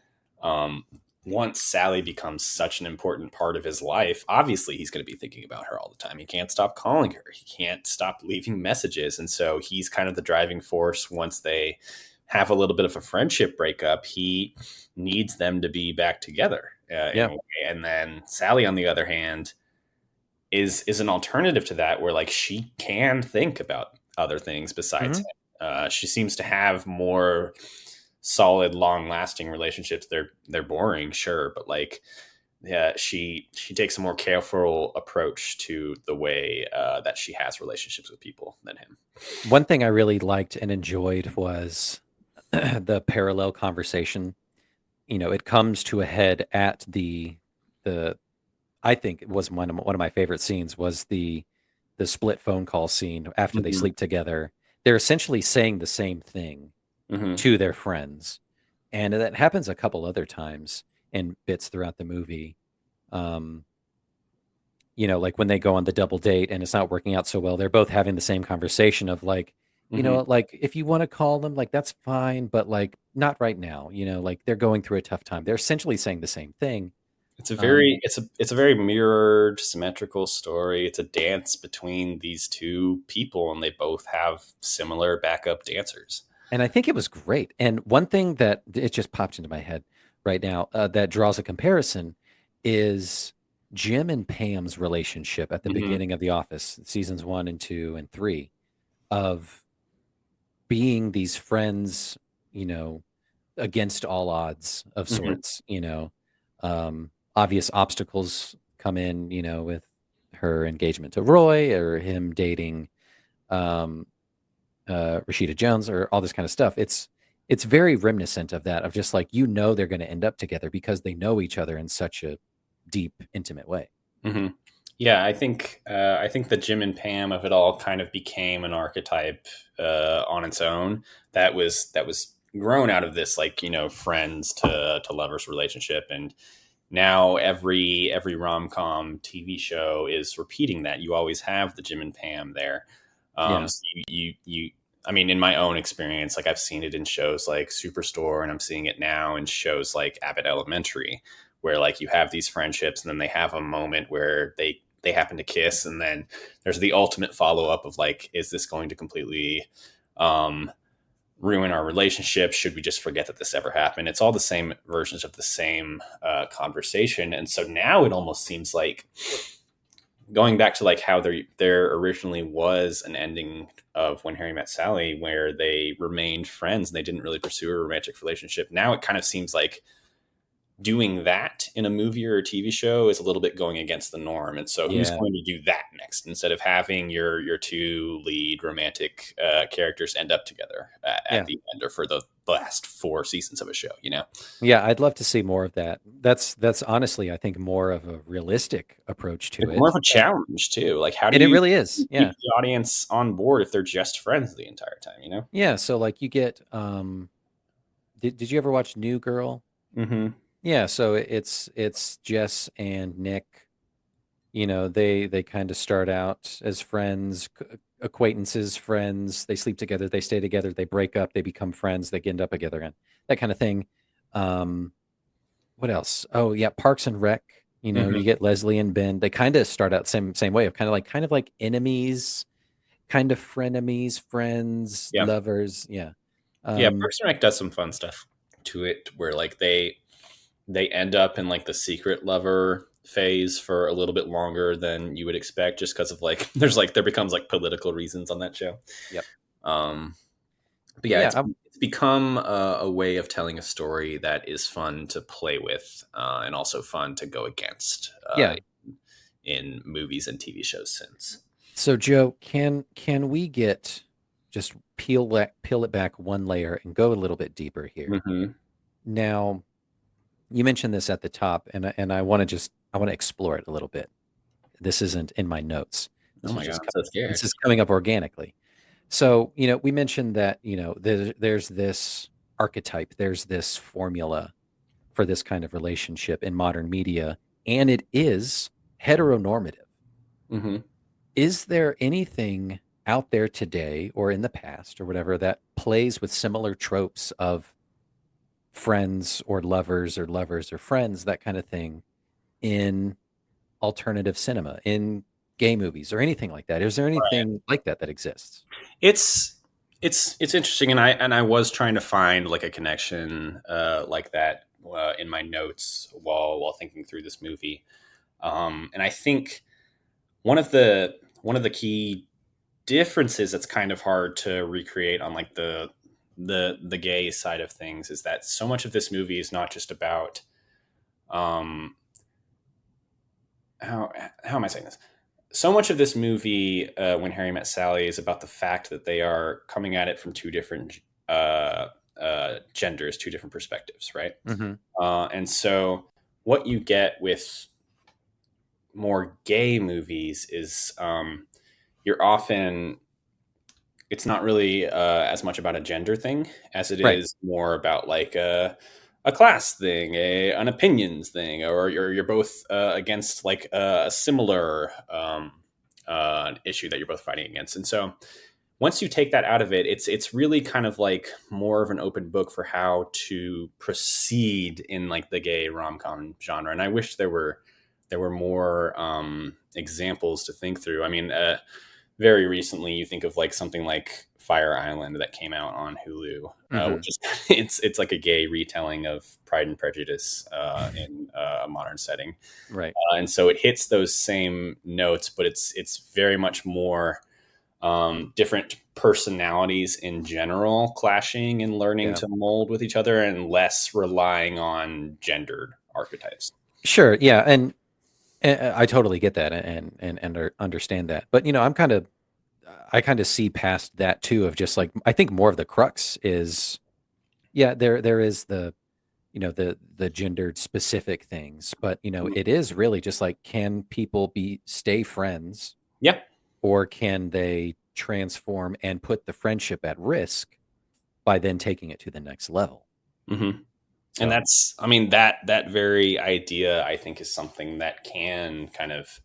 um, once Sally becomes such an important part of his life, obviously he's going to be thinking about her all the time. He can't stop calling her. He can't stop leaving messages. And so he's kind of the driving force. Once they have a little bit of a friendship breakup, he needs them to be back together in Yeah. a way. And then Sally, on the other hand, is an alternative to that, where like she can think about other things besides Mhm. him. She seems to have more solid, long-lasting relationships. They're boring, sure, but like, yeah, she takes a more careful approach to the way that she has relationships with people than him. One thing I really liked and enjoyed was the parallel conversation. It comes to a head at the I think it was one of my favorite scenes was the split phone call scene after they Mhm. sleep together. They're essentially saying the same thing Mhm. to their friends. And that happens a couple other times in bits throughout the movie. Um, like when they go on the double date and it's not working out so well, they're both having the same conversation of like, Mhm. like if you want to call them, like that's fine, but like not right now. Like they're going through a tough time. They're essentially saying the same thing. It's a Um, very it's a very mirrored, symmetrical story. It's a dance between these two people, and they both have similar backup dancers. and I think it was great. And one thing that it just popped into my head right now that draws a comparison is Jim and Pam's relationship at the Mhm. beginning of The Office, seasons 1 and 2 and 3, of being these friends, you know, against all odds of Mhm. sorts, obvious obstacles come in, with her engagement to Roy or him dating um, Rashida Jones or all this kind of stuff. It's very reminiscent of that, of just like they're going to end up together because they know each other in such a deep, intimate way. Mhm. Yeah, I think the Jim and Pam of it all kind of became an archetype on its own that was grown out of this, like, friends to lovers relationship. And now every rom-com TV show is repeating that. You always have the Jim and Pam there. Yeah, So you I mean, in my own experience, like I've seen it in shows like Superstore, and I'm seeing it now in shows like Abbott Elementary, where like you have these friendships and then they have a moment where they happen to kiss, and then there's the ultimate follow-up of like, is this going to completely um ruin our relationship? Should we just forget that this ever happened? It's all the same versions of the same conversation. And so now it almost seems like, going back to like how there originally was an ending of When Harry Met Sally, where they remained friends and they didn't really pursue a romantic relationship. Now it kind of seems like doing that in a movie or a TV show is a little bit going against the norm. And so who's yeah, going to do that next, instead of having your two lead romantic characters end up together at yeah, the end, or for the last 4 seasons of a show? yeah. I'd love to see more of that. That's honestly, I think, more of a realistic approach to It's more it, of a challenge too. Like, how do and it you really is. keep Yeah, the audience on board if they're just friends the entire time? yeah. So like you get, did you ever watch New Girl? Mm-hmm. Yeah, so it's Jess and Nick. They kind of start out as friends, acquaintances, friends. They sleep together, they stay together, they break up, they become friends, they end up together again. That kind of thing. Um, what else? Oh yeah, Parks and Rec. Mm-hmm. You get Leslie and Ben. They kind of start out same way of kind of like enemies, kind of frenemies, friends, Yeah. lovers. Yeah. Yeah, Um, Parks and Rec does some fun stuff to it, where like they end up in like the secret lover phase for a little bit longer than you would expect, just because of like there becomes like political reasons on that show. yep. Um, but But yeah, yeah, it's become a way of telling a story that is fun to play with, and also fun to go against yeah. in movies and TV shows since. So Joe, can we get just peel it back one layer and go a little bit deeper here? Mm-hmm. Now, you mentioned this at the top, and I want to explore it a little bit. This isn't in my notes, Oh my god, I'm so scared. this is coming up organically. So, we mentioned that, there's this archetype, there's this formula for this kind of relationship in modern media, and it is heteronormative. Hmm. Is there anything out there today or in the past or whatever that plays with similar tropes of friends or lovers or friends, that kind of thing, in alternative cinema, in gay movies or anything like that? Is there anything like that that exists? It's it's interesting, and I was trying to find like a connection like that in my notes while thinking through this movie. And I think one of the key differences that's kind of hard to recreate on like the gay side of things is that so much of this movie is not just about um how am I saying this? So much of this movie, When Harry Met Sally, is about the fact that they are coming at it from two different genders, two different perspectives, right? Hmm. And so, what you get with more gay movies is you're often it's not really as much about a gender thing as it Right. is more about like a class thing, an opinions thing, or you're both against like a similar issue that you're both fighting against. And so once you take that out of it, it's really kind of like more of an open book for how to proceed in like the gay rom-com genre. And I wish there were more examples to think through. I mean, very recently, you think of like something like Fire Island that came out on Hulu, Hmm. which is it's like a gay retelling of Pride and Prejudice in a modern setting, Right. and so it hits those same notes, but it's very much more different personalities in general clashing and learning Yeah. to mold with each other, and less relying on gendered archetypes. Sure. Yeah. And I totally get that and understand that. But I kind of see past that too, of just like, I think more of the crux is, yeah, there is the gendered specific things, but it is really just like, can people stay friends, Yeah. or can they transform and put the friendship at risk by then taking it to the next level? Hmm. So And that's, I mean, that very idea, I think, is something that can kind of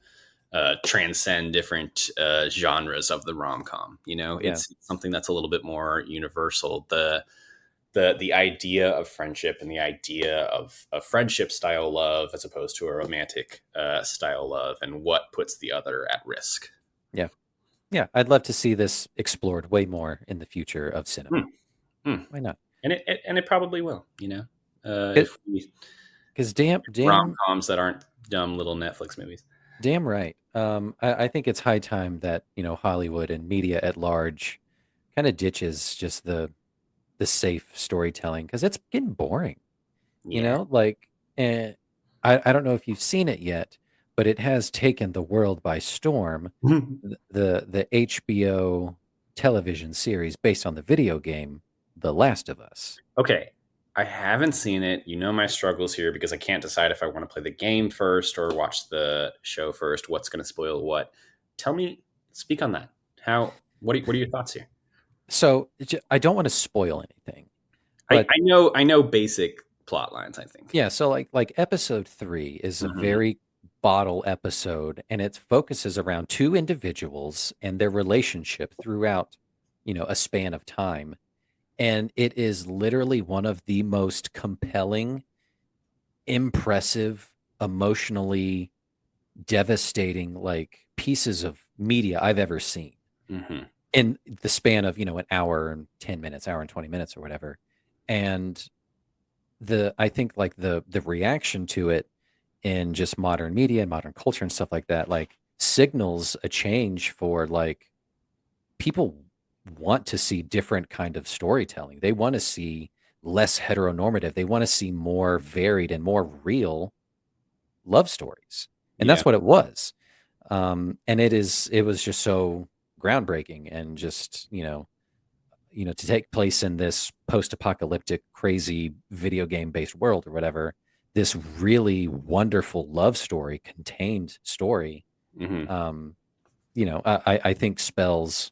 transcend different genres of the rom com. yeah, It's something that's a little bit more universal. The idea of friendship and the idea of a friendship style love as opposed to a romantic style love, and what puts the other at risk. yeah, yeah. I'd love to see this explored way more in the future of cinema. Hmm. Hmm. Why not? And it probably will. If we Because rom coms that aren't dumb little Netflix movies. damn right. I think it's high time that Hollywood and media at large kind of ditches just the safe storytelling, because it's getting boring. Yeah. Like, I don't know if you've seen it yet, but it has taken the world by storm. The HBO television series based on the video game The Last of Us. Okay. I haven't seen it. You know my struggles here because I can't decide if I want to play the game first or watch the show first. What's going to spoil what? Speak on that. What are your thoughts here? So I don't want to spoil anything, I, but I know basic plot lines, I think. yeah. So like episode 3 is a Mhm. very bottle episode, and it focuses around two individuals and their relationship throughout, a span of time. And it is literally one of the most compelling, impressive, emotionally devastating like pieces of media I've ever seen Mhm. in the span of, an hour and 10 minutes, hour and 20 minutes or whatever. And I think like the reaction to it in just modern media and modern culture and stuff like that, like signals a change for like people want to see different kind of storytelling. They want to see less heteronormative. They want to see more varied and more real love stories. And Yeah. that's what it was. And it was just so groundbreaking, and just, to take place in this post-apocalyptic, crazy video game based world or whatever, this really wonderful love story, contained story. Mhm. Um, I think spells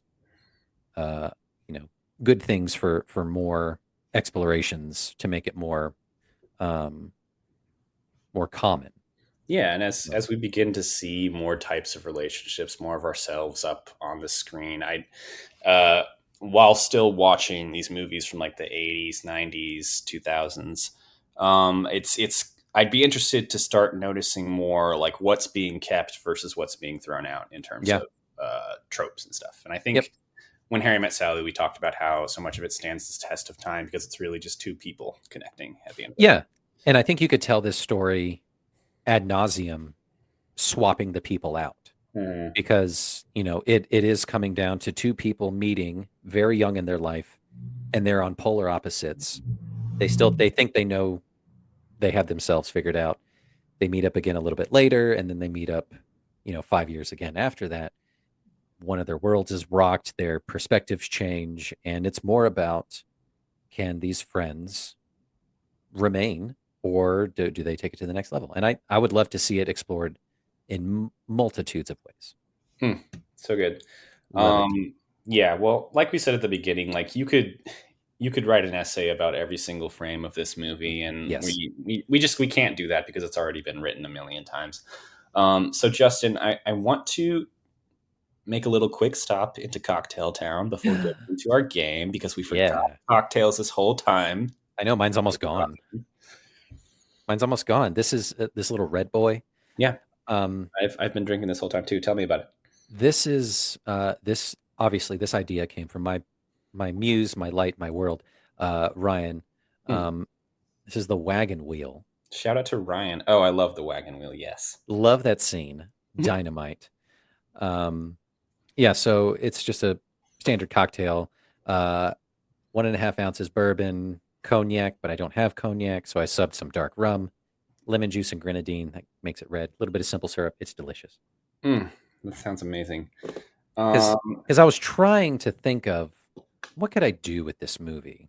uh, good things for more explorations to make it um, more common. Yeah, and as we begin to see more types of relationships, more of ourselves up on the screen, uh, while still watching these movies from like the 80s, 90s, 2000s, it's I'd be interested to start noticing more like what's being kept versus what's being thrown out in terms Yeah. of tropes and stuff. And I Yep. think when Harry Met Sally, we talked about how so much of it stands the test of time because it's really just two people connecting at the end of it. Yeah. And I think you could tell this story ad nauseum, swapping the people out, because it is coming down to two people meeting very young in their life, and they're on polar opposites. They think they know, they have themselves figured out. They meet up again a little bit later, and then they meet up 5 years again after that. One of their worlds is rocked, their perspectives change, and it's more about, can these friends remain, or do they take it to the next level? And I would love to see it explored in multitudes of ways. So good. Love it. Yeah, well, like we said at the beginning, like you could write an essay about every single frame of this movie, and Yes. we can't do that because it's already been written a million times. So Justin, I want to make a little quick stop into Cocktail Town before getting into our game because we forgot cocktails this whole time. I know, mine's almost gone. This is this little red boy. Yeah. I've been drinking this whole time too. Tell me about it. This is obviously this idea came from my muse, my light, my world, Ryan. This is the wagon wheel. Shout out to Ryan. Oh, I love the wagon wheel. Yes. Love that scene. Dynamite. Yeah, so it's just a standard cocktail. 1.5 ounces bourbon, cognac, but I don't have cognac, so I subbed some dark rum, lemon juice, and grenadine. That makes it red. A little bit of simple syrup. It's delicious. That sounds amazing. Because I was trying to think of, what could I do with this movie?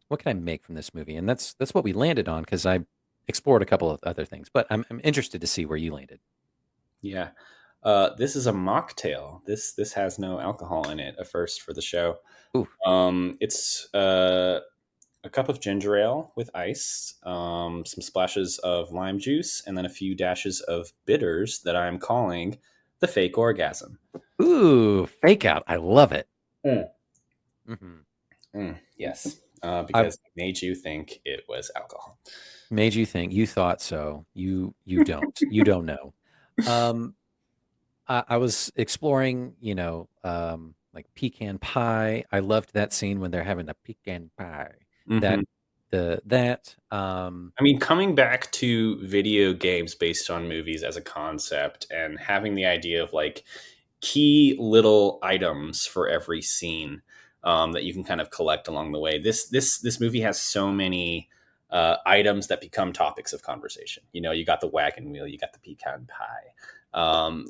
What can I make from this movie? And that's what we landed on, because I explored a couple of other things. But I'm interested to see where you landed. Yeah. This is a mocktail. This has no alcohol in it. A first for the show. Ooh. It's a cup of ginger ale with ice, some splashes of lime juice, and then a few dashes of bitters that I'm calling the fake orgasm. Ooh, fake out. I love it. Yes, because it made you think it was alcohol. Made you think. You thought so. You don't. You don't know. I was exploring, like pecan pie. I loved that scene when they're having the pecan pie. I mean, coming back to video games based on movies as a concept and having the idea of like key little items for every scene that you can kind of collect along the way. This movie has so many items that become topics of conversation. You got the wagon wheel, you got the pecan pie,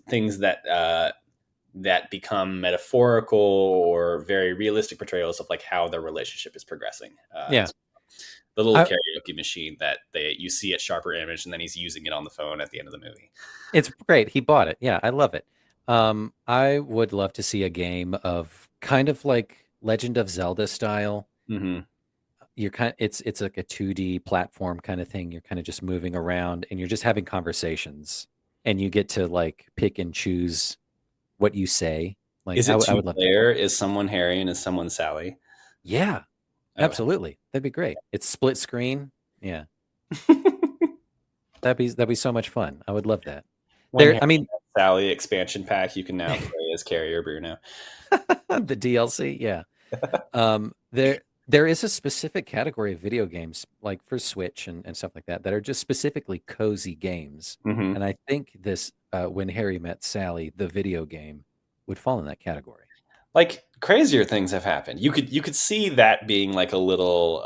things that become metaphorical or very realistic portrayals of like how their relationship is progressing. The little karaoke machine that you see at Sharper Image, and then he's using it on the phone at the end of the movie. It's great. He bought it. Yeah, I love it. I would love to see a game of kind of like Legend of Zelda style. You're it's like a 2D platform kind of thing. You're kind of just moving around and you're just having conversations, and you get to like pick and choose what you say. Like, is it I would love player? Is someone Harry and is someone Sally? Yeah, absolutely. That'd be great. It's split screen. Yeah, that'd be so much fun. I would love that. Sally expansion pack. You can now play as Carrie or Bruno. The DLC, yeah. There is a specific category of video games, like for Switch and stuff like that are just specifically cozy games. And I think this, When Harry Met Sally, the video game, would fall in that category. Like, crazier things have happened. You could see that being like a little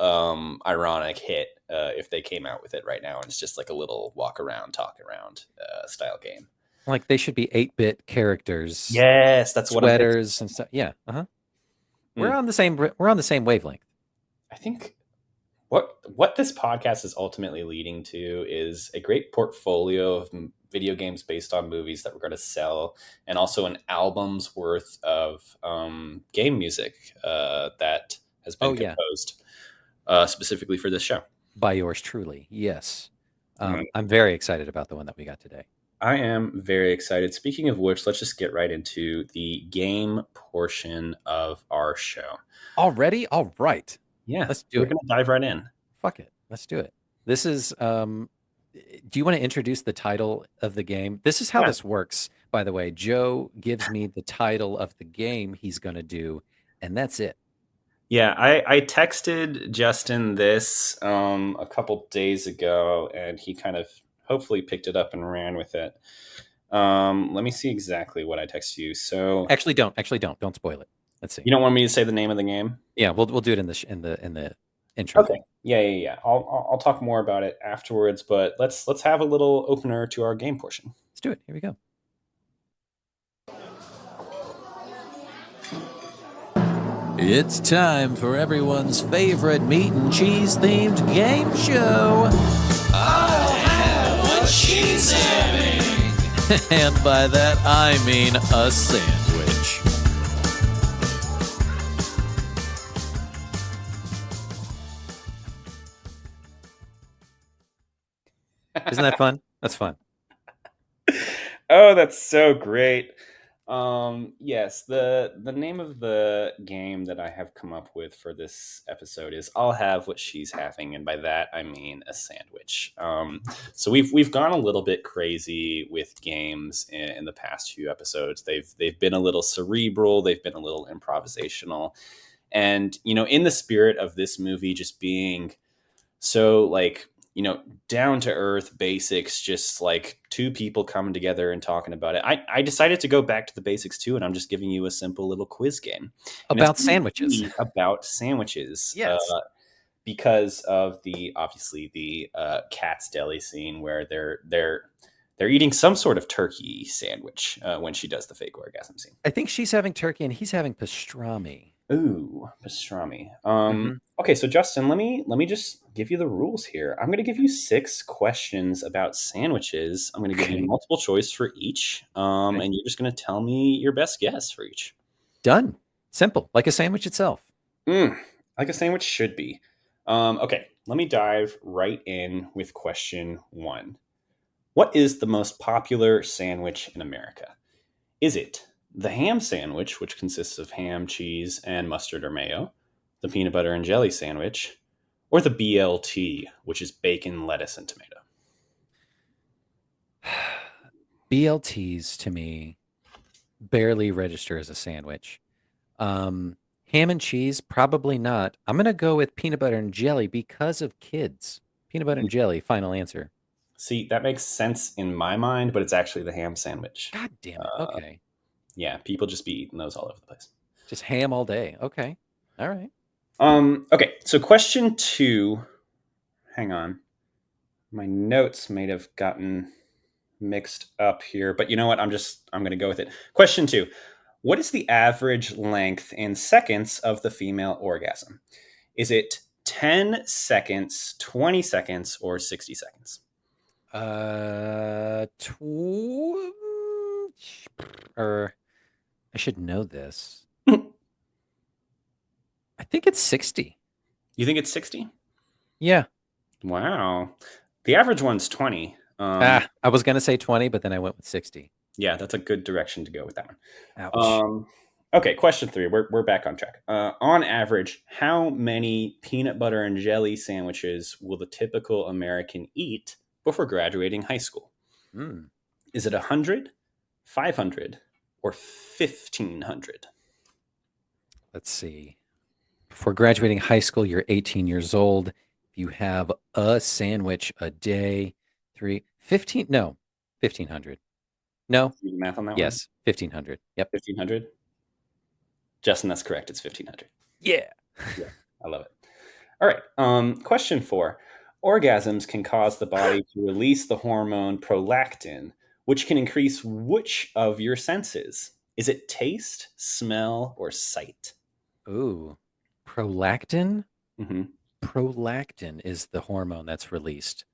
ironic hit if they came out with it right now, and it's just like a little walk around, talk around style game. Like, they should be 8-bit characters. Yes, that's what sweaters and stuff. Yeah, We're on the same wavelength. I think what this podcast is ultimately leading to is a great portfolio of video games based on movies that we're going to sell, and also an album's worth of game music that has been yeah, composed specifically for this show. by yours truly. Yes. Mm. I'm very excited about the one that we got today. I am very excited. Speaking of which, let's just get right into the game portion of our show. Already? All right. Yeah, Let's do we're it. going to dive right in. Fuck it. Let's do it. This is do you want to introduce the title of the game? This is how Yeah. this works, by the way. Joe gives me the title of the game he's going to do, and that's it. Yeah, I texted Justin this a couple days ago, and he kind of hopefully picked it up and ran with it. Let me see exactly what I texted you. So Actually, don't spoil it. Let's see. you don't want me to say the name of the game? Yeah, we'll do it in the intro. Okay. Yeah. I'll talk more about it afterwards, but let's have a little opener to our game portion. Let's do it. Here we go. It's time for everyone's favorite meat and cheese themed game show. I'll have what she's having. And by that I mean a sandwich. Isn't that fun? That's fun. Oh, that's so great. Yes, the name of the game that I have come up with for this episode is I'll have what she's having, and by that I mean a sandwich. So we've gone a little bit crazy with games in the past few episodes. They've been a little cerebral, they've been a little improvisational. And in the spirit of this movie just being so down to earth basics, just like two people coming together and talking about it. I decided to go back to the basics too, and I'm just giving you a simple little quiz game about sandwiches. About sandwiches, yes, because of the Cat's Deli scene where they're eating some sort of turkey sandwich when she does the fake orgasm scene. I think she's having turkey and he's having pastrami. Ooh, pastrami. Okay, so Justin, let me just give you the rules here. I'm going to give you 6 questions about sandwiches. I'm going to give you multiple choice for each, and you're just going to tell me your best guess for each. Done. Simple, like a sandwich itself. Like a sandwich should be. Okay, let me dive right in with question 1. What is the most popular sandwich in America? Is it the ham sandwich, which consists of ham, cheese, and mustard or mayo, the peanut butter and jelly sandwich, or the BLT, which is bacon, lettuce, and tomato? BLTs to me barely register as a sandwich. Ham and cheese, probably not. I'm going to go with peanut butter and jelly because of kids. Peanut butter and jelly, final answer. See, that makes sense in my mind, but it's actually the ham sandwich. God damn it. Okay. Yeah, people just be eating those all over the place. Just ham all day. Okay. All right. Okay, so question 2. Hang on. My notes may have gotten mixed up here, but you know what? I'm going to go with it. Question 2. What is the average length in seconds of the female orgasm? Is it 10 seconds, 20 seconds, or 60 seconds? I should know this. I think it's 60. You think it's 60? Yeah. Wow. The average one's 20. I was going to say 20, but then I went with 60. Yeah, that's a good direction to go with that one. Ouch. Okay, question 3. We're back on track. On average, how many peanut butter and jelly sandwiches will the typical American eat before graduating high school? Is it 100, 500, or 1,500? Let's see. Before graduating high school, you're 18 years old. If you have a sandwich a day, 1,500. No. Do the math on that one? Yes, 1,500. Yep. 1,500? Justin, that's correct. It's 1,500. Yeah. Yeah, I love it. All right. Question 4. Orgasms can cause the body to release the hormone prolactin, which can increase which of your senses? Is it taste, smell, or sight? Ooh, prolactin? Mm-hmm. Prolactin is the hormone that's released.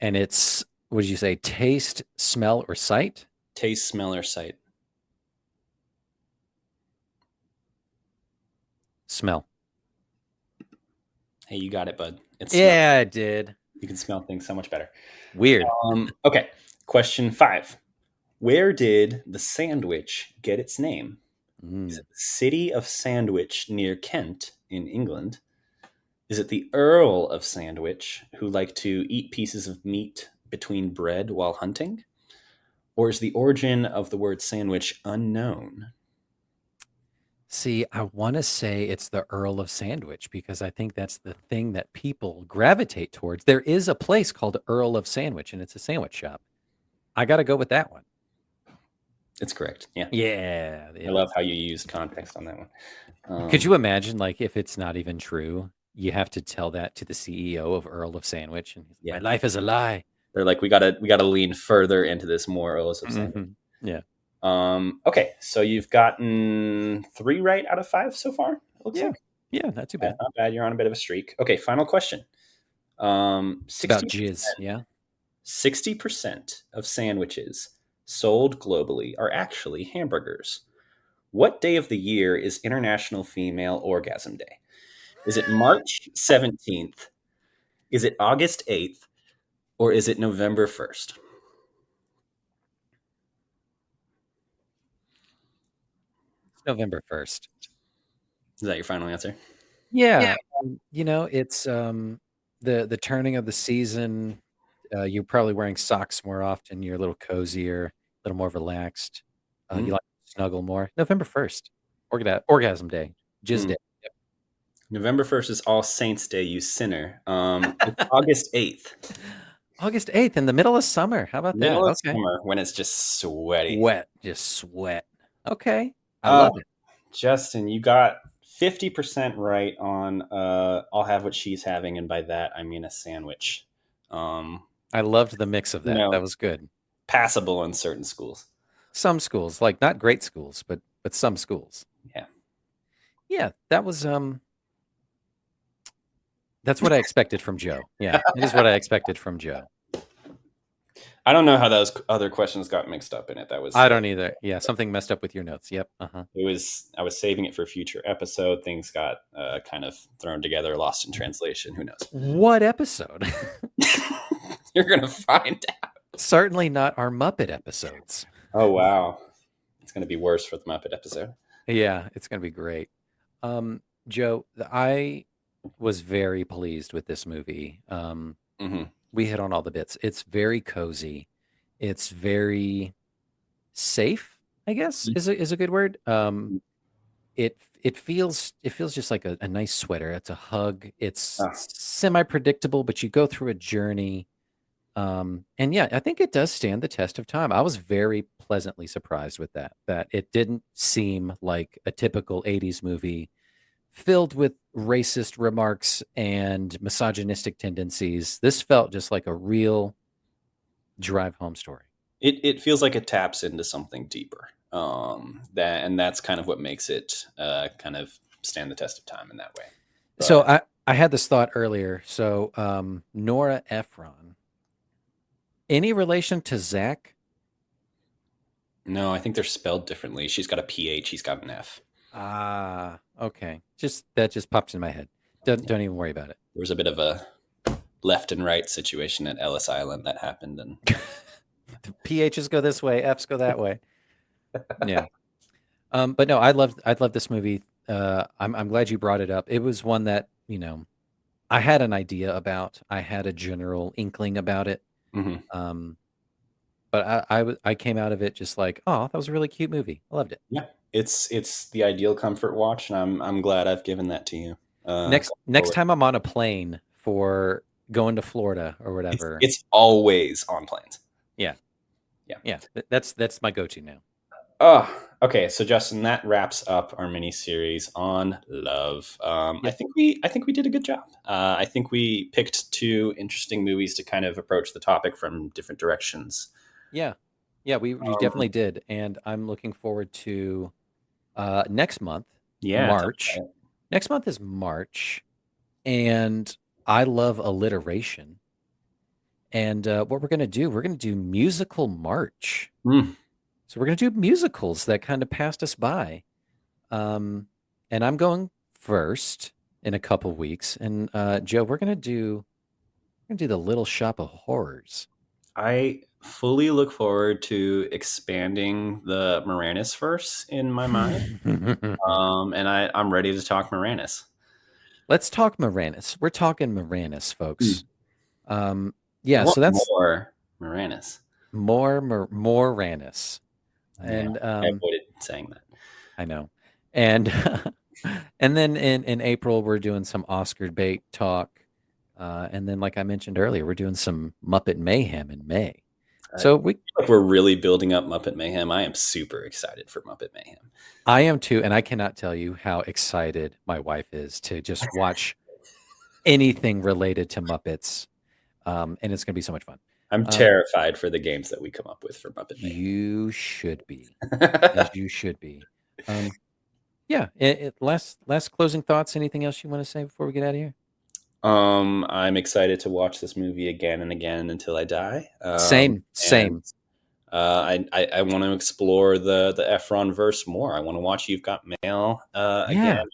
And it's, what did you say? Taste, smell, or sight? Taste, smell, or sight. Smell. Hey, you got it, bud. It's smell. Yeah, I did. You can smell things so much better. Weird. Okay, question 5. Where did the sandwich get its name? Is it the city of Sandwich near Kent in England? Is it the Earl of Sandwich, who liked to eat pieces of meat between bread while hunting? Or is the origin of the word sandwich unknown? See, I want to say it's the Earl of Sandwich because I think that's the thing that people gravitate towards. There is a place called Earl of Sandwich, and it's a sandwich shop. I got to go with that one. It's correct. Yeah. Yeah. I love how you used context on that one. Could you imagine, like, if it's not even true, you have to tell that to the CEO of Earl of Sandwich, and Yeah. my life is a lie. They're like, we gotta lean further into this more Earls of Sandwich. Yeah. Okay, so you've gotten 3 right out of 5 so far. It looks like. Yeah, not too bad. Not bad. You're on a bit of a streak. Okay, final question. It's about jizz. Yeah. 60% of sandwiches sold globally are actually hamburgers. What day of the year is International Female Orgasm Day? Is it March 17th? Is it August 8th? Or is it November 1st? It's November 1st. Is that your final answer? Yeah. It's the turning of the season. You're probably wearing socks more often. You're a little cozier, a little more relaxed. You like to snuggle more. November 1st, Orgasm Day, Jizz Day. Yep. November 1st is All Saints Day, you sinner. It's August 8th. August 8th in the middle of summer. How about Middle that? of summer when it's just sweaty. Wet, just sweat. Okay. I love it. Justin, you got 50% right on I'll have what she's having, and by that I mean a sandwich. I loved the mix of that. That was good. Passable in certain schools. Some schools, like not great schools, but some schools. Yeah. Yeah, that was that's what I expected from Joe. Yeah, it is what I expected from Joe. I don't know how those other questions got mixed up in it. I don't either. Yeah, something messed up with your notes. Yep. It was. I was saving it for a future episode. Things got kind of thrown together, lost in translation. Who knows? What episode? You're gonna find out. Certainly not our Muppet episodes. Oh wow, it's gonna be worse for the Muppet episode. Yeah, it's gonna be great. Joe, I was very pleased with this movie. We hit on all the bits. It's very cozy. It's very safe, I guess is a good word. It feels just like a nice sweater. It's a hug. It's semi-predictable, but you go through a journey. And yeah, I think it does stand the test of time. I was very pleasantly surprised with that it didn't seem like a typical 80s movie filled with racist remarks and misogynistic tendencies. This felt just like a real drive home story. It feels like it taps into something deeper. That's kind of what makes it kind of stand the test of time in that way. But, so I had this thought earlier. So Nora Ephron, any relation to Zach? No, I think they're spelled differently. She's got a PH. He's got an F. Ah, okay. That just pops in my head. Don't even worry about it. There was a bit of a left and right situation at Ellis Island that happened, and PHs go this way, Fs go that way. Yeah. But no, I loved this movie. I'm glad you brought it up. It was one that, I had an idea about. I had a general inkling about it. But I came out of it just like, oh, that was a really cute movie. I loved it. Yeah. It's the ideal comfort watch, and I'm glad I've given that to you. Next time I'm on a plane for going to Florida or whatever. It's always on planes. Yeah. That's my go-to now. Oh, okay. So Justin, that wraps up our mini series on love. I think we did a good job. I think we picked 2 interesting movies to kind of approach the topic from different directions. Yeah, we definitely did, and I'm looking forward to next month. Yeah, March. Next month is March, and I love alliteration. And what we're going to do musical March. Mm. So we're going to do musicals that kind of passed us by. And I'm going first in a couple weeks. And Joe, we're going to do The Little Shop of Horrors. I fully look forward to expanding the Moranis verse in my mind. And I'm ready to talk Moranis. Let's talk Moranis. We're talking Moranis, folks. I Yeah, want so that's more Moranis. more Moranis. And I avoided saying that. I know. And and then in April we're doing some Oscar bait talk. And then like I mentioned earlier, we're doing some Muppet Mayhem in May. So I feel like we're really building up Muppet Mayhem. I am super excited for Muppet Mayhem. I am too, and I cannot tell you how excited my wife is to just watch anything related to Muppets. And it's going to be so much fun. I'm terrified for the games that we come up with for Muppet Mayhem. You should be, as you should be. Yeah. Last closing thoughts. Anything else you want to say before we get out of here? I'm excited to watch this movie again and again until I die. Same. I want to explore the Efron verse more. I want to watch You've Got Mail again.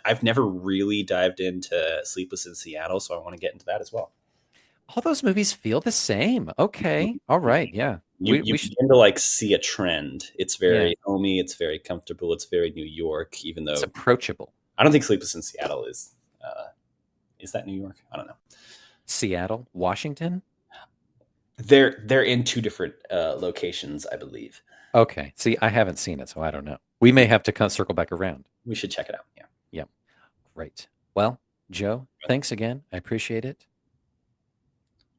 I've never really dived into Sleepless in Seattle, so I want to get into that as well. All those movies feel the same. Okay. All right. Yeah. You begin to like see a trend. It's very homey. It's very comfortable. It's very New York, even though it's approachable. I don't think Sleepless in Seattle is that New York? I don't know. Seattle, Washington. They're in two different locations, I believe. Okay. See, I haven't seen it, so I don't know. We may have to circle back around. We should check it out. Yeah. Yep. Great. Well, Joe, thanks again. I appreciate it.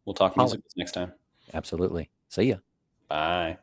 We'll talk musicals next time. Absolutely. See ya. Bye.